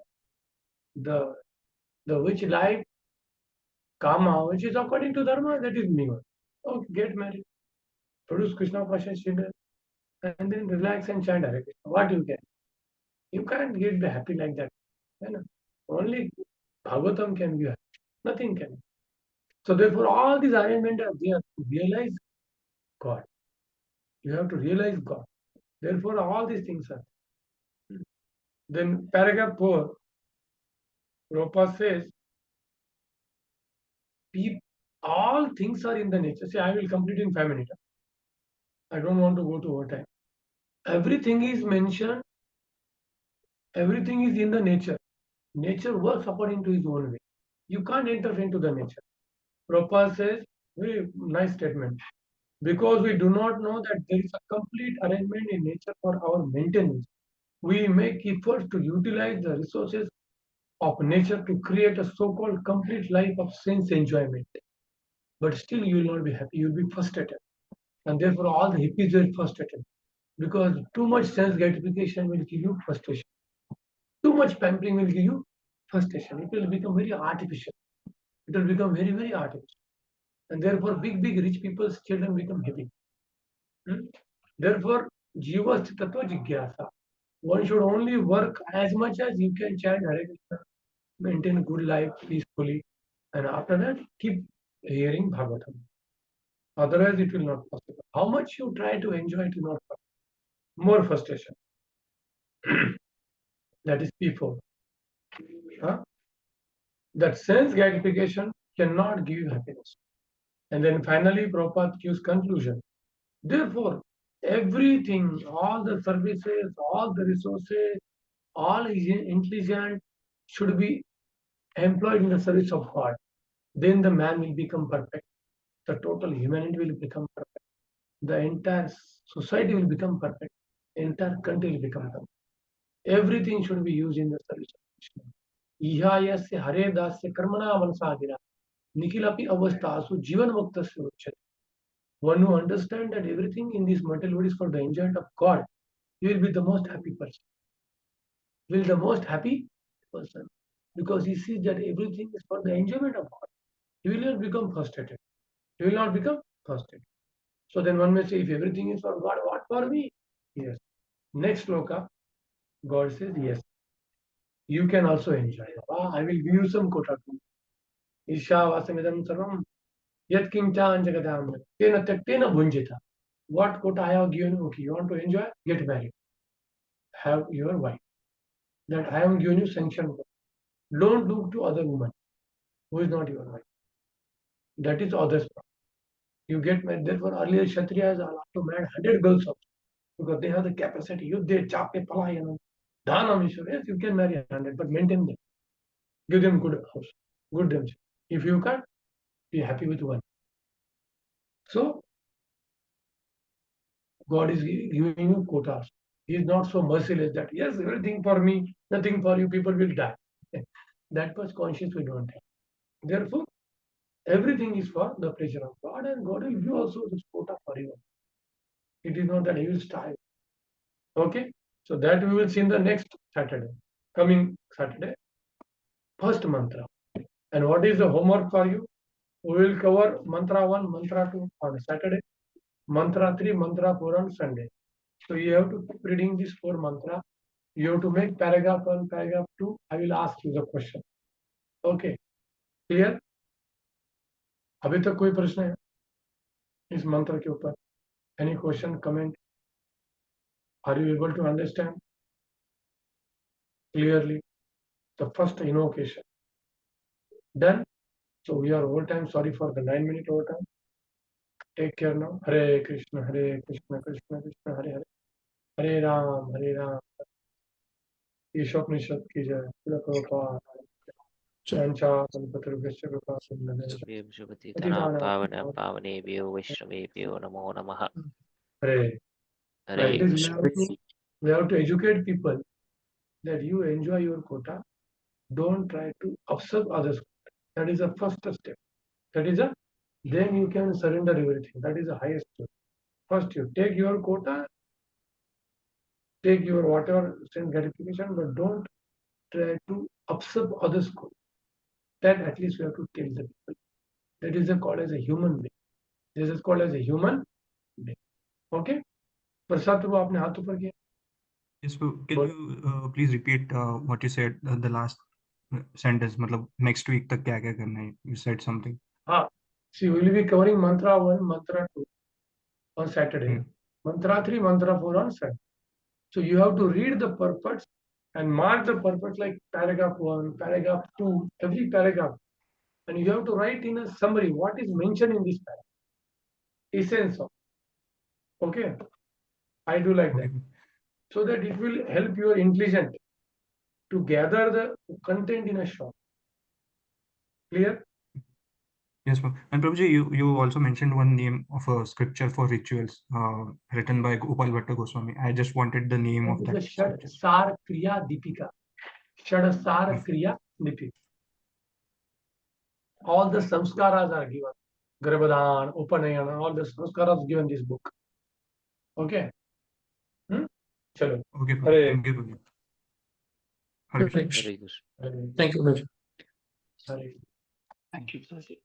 [SPEAKER 3] The which life kama, which is according to dharma, that is me. Okay, get married, produce Krishna conscious children, and then relax and chant Hare Krishna. What you can? You can't get happy like that. Only Bhagavatam can be happy. Nothing can. So therefore, all these arrangements are there to realize God. You have to realize God. Therefore, all these things are. Then paragraph 4, Prabhupada says, all things are in the nature. See, I will complete in 5 minutes. I don't want to go to overtime. Everything is mentioned. Everything is in the nature. Nature works according to his own way. You can't enter into the nature. Prabhupada says, very nice statement. Because we do not know that there is a complete arrangement in nature for our maintenance, we make efforts to utilize the resources of nature to create a so-called complete life of sense enjoyment. but still you will not be happy. You will be frustrated. And therefore, all the hippies were frustrated because too much sense gratification will give you frustration. Too much pampering will give you frustration. It will become very artificial. It will become very, very artificial. And therefore, big, big rich people's children become happy. Therefore, Jiva Tattva Jigyasa. One should only work as much as you can chant Hare Krishna, maintain good life peacefully, and after that, keep hearing Bhagavatam. Otherwise, it will not possible. How much you try to enjoy, it will not possible. More frustration. That is P4. That sense gratification cannot give you happiness. And then finally, Prabhupada gives conclusion. Therefore, everything, all the services, all the resources, all intelligence should be employed in the service of God. Then the man will become perfect. The total humanity will become perfect. The entire society will become perfect. The entire country will become perfect. Everything should be used in the service of Krishna. Ihayasya hare dasya karmana mansagira nikilapi avastasu jivan muktasya uchyate. One who understands that everything in this material world is for the enjoyment of God, he will be the most happy person. Will the most happy person, because he sees that everything is for the enjoyment of God. He will not become frustrated. He will not become frustrated. So then one may say, if everything is for God, what for me? Yes. Next sloka, God says, yes, you can also enjoy. I will give you some quota too. Isha vasamidam sarvam yat kinchan jagadam tena taktena bhunjita. What quota I have given you? Okay, you want to enjoy? Get married. Have your wife. That I am giving you sanction. Don't look to other women who is not your wife. That is others' problem. You get married. Therefore, earlier Kshatriyas are allowed to marry 100 girls also, because they have the capacity. Yuddhe, chape, palayana, dhanam, yes, you can marry 100, but maintain them. Give them good house, good themselves. If you can't, be happy with one. So, God is giving you quotas. He is not so merciless that, yes, everything for me, nothing for you, people will die. That much conscience we don't have. Therefore, everything is for the pleasure of God, and God will give also this quota for you. It is not that He will starve. Okay? So that we will see in the next Saturday, coming Saturday, first mantra. And what is the homework for you? We will cover mantra 1, mantra 2 on Saturday, mantra 3, mantra 4 on Sunday. So you have to keep reading these 4 mantra. You have to make paragraph 1, paragraph 2. I will ask you the question. Okay? Clear? अभी तक कोई प्रश्न है इस मंत्र के ऊपर? Any question, comment? Are you able to understand clearly the first invocation? Done? So we are overtime. Sorry for the 9-minute overtime. Take care now. Hare Krishna, Krishna Krishna, Hare Hare. Hare Ram, Īśopaniṣad ki jai. Srila Prabhupada. Chancha, Kalpatarubhyasya Kripa Sindhave.
[SPEAKER 5] Shubhatitara Pavana Pavanebhyo Vaishnavebhyo Namo Namaha.
[SPEAKER 3] Hare.
[SPEAKER 5] Hare
[SPEAKER 3] Like this,
[SPEAKER 5] Krishna.
[SPEAKER 3] we have to educate people that you enjoy your quota. Don't try to observe others. That is the first step. That is then you can surrender everything. That is the highest step. First, you take your quota, take your whatever sense gratification, but don't try to observe others' quota. That at least we have to tell the people. That is called as a human being. This is called as a human being. Okay? प्रसाद प्रभु आपने हाथ ऊपर किया.
[SPEAKER 2] Yes, so can you please repeat what you said, the last sentence, मतलब next week तक क्या क्या करना है? You said something.
[SPEAKER 3] See, we will be covering mantra 1, mantra 2 on Saturday, mantra 3, mantra 4 on Sunday. So you have to read the purports and mark the purports like paragraph 1, paragraph 2, every paragraph. And you have to write in a summary what is mentioned in this paragraph. Essence of. Okay? I do like that. So that it will help your intelligence to gather the content in a short. Clear?
[SPEAKER 2] Yes, ma'am. And Prabhuji, you also mentioned one name of a scripture for rituals written by Gopal Goswami. I just wanted the name of that.
[SPEAKER 3] Shad Sar Kriya Deepika. Shad Sar Kriya Deepika. All the samskaras are given. Garbhadan, Upanayana, all the sanskaras given this book. Okay. Chalo.
[SPEAKER 2] Okay, Prabhu.
[SPEAKER 3] Hare.
[SPEAKER 2] Thank you, Prabhu. Hare Krishna.
[SPEAKER 5] Very good.
[SPEAKER 3] Hare.
[SPEAKER 10] Thank you, Madhav.
[SPEAKER 3] Hare.
[SPEAKER 1] Thank you, Prabhuji.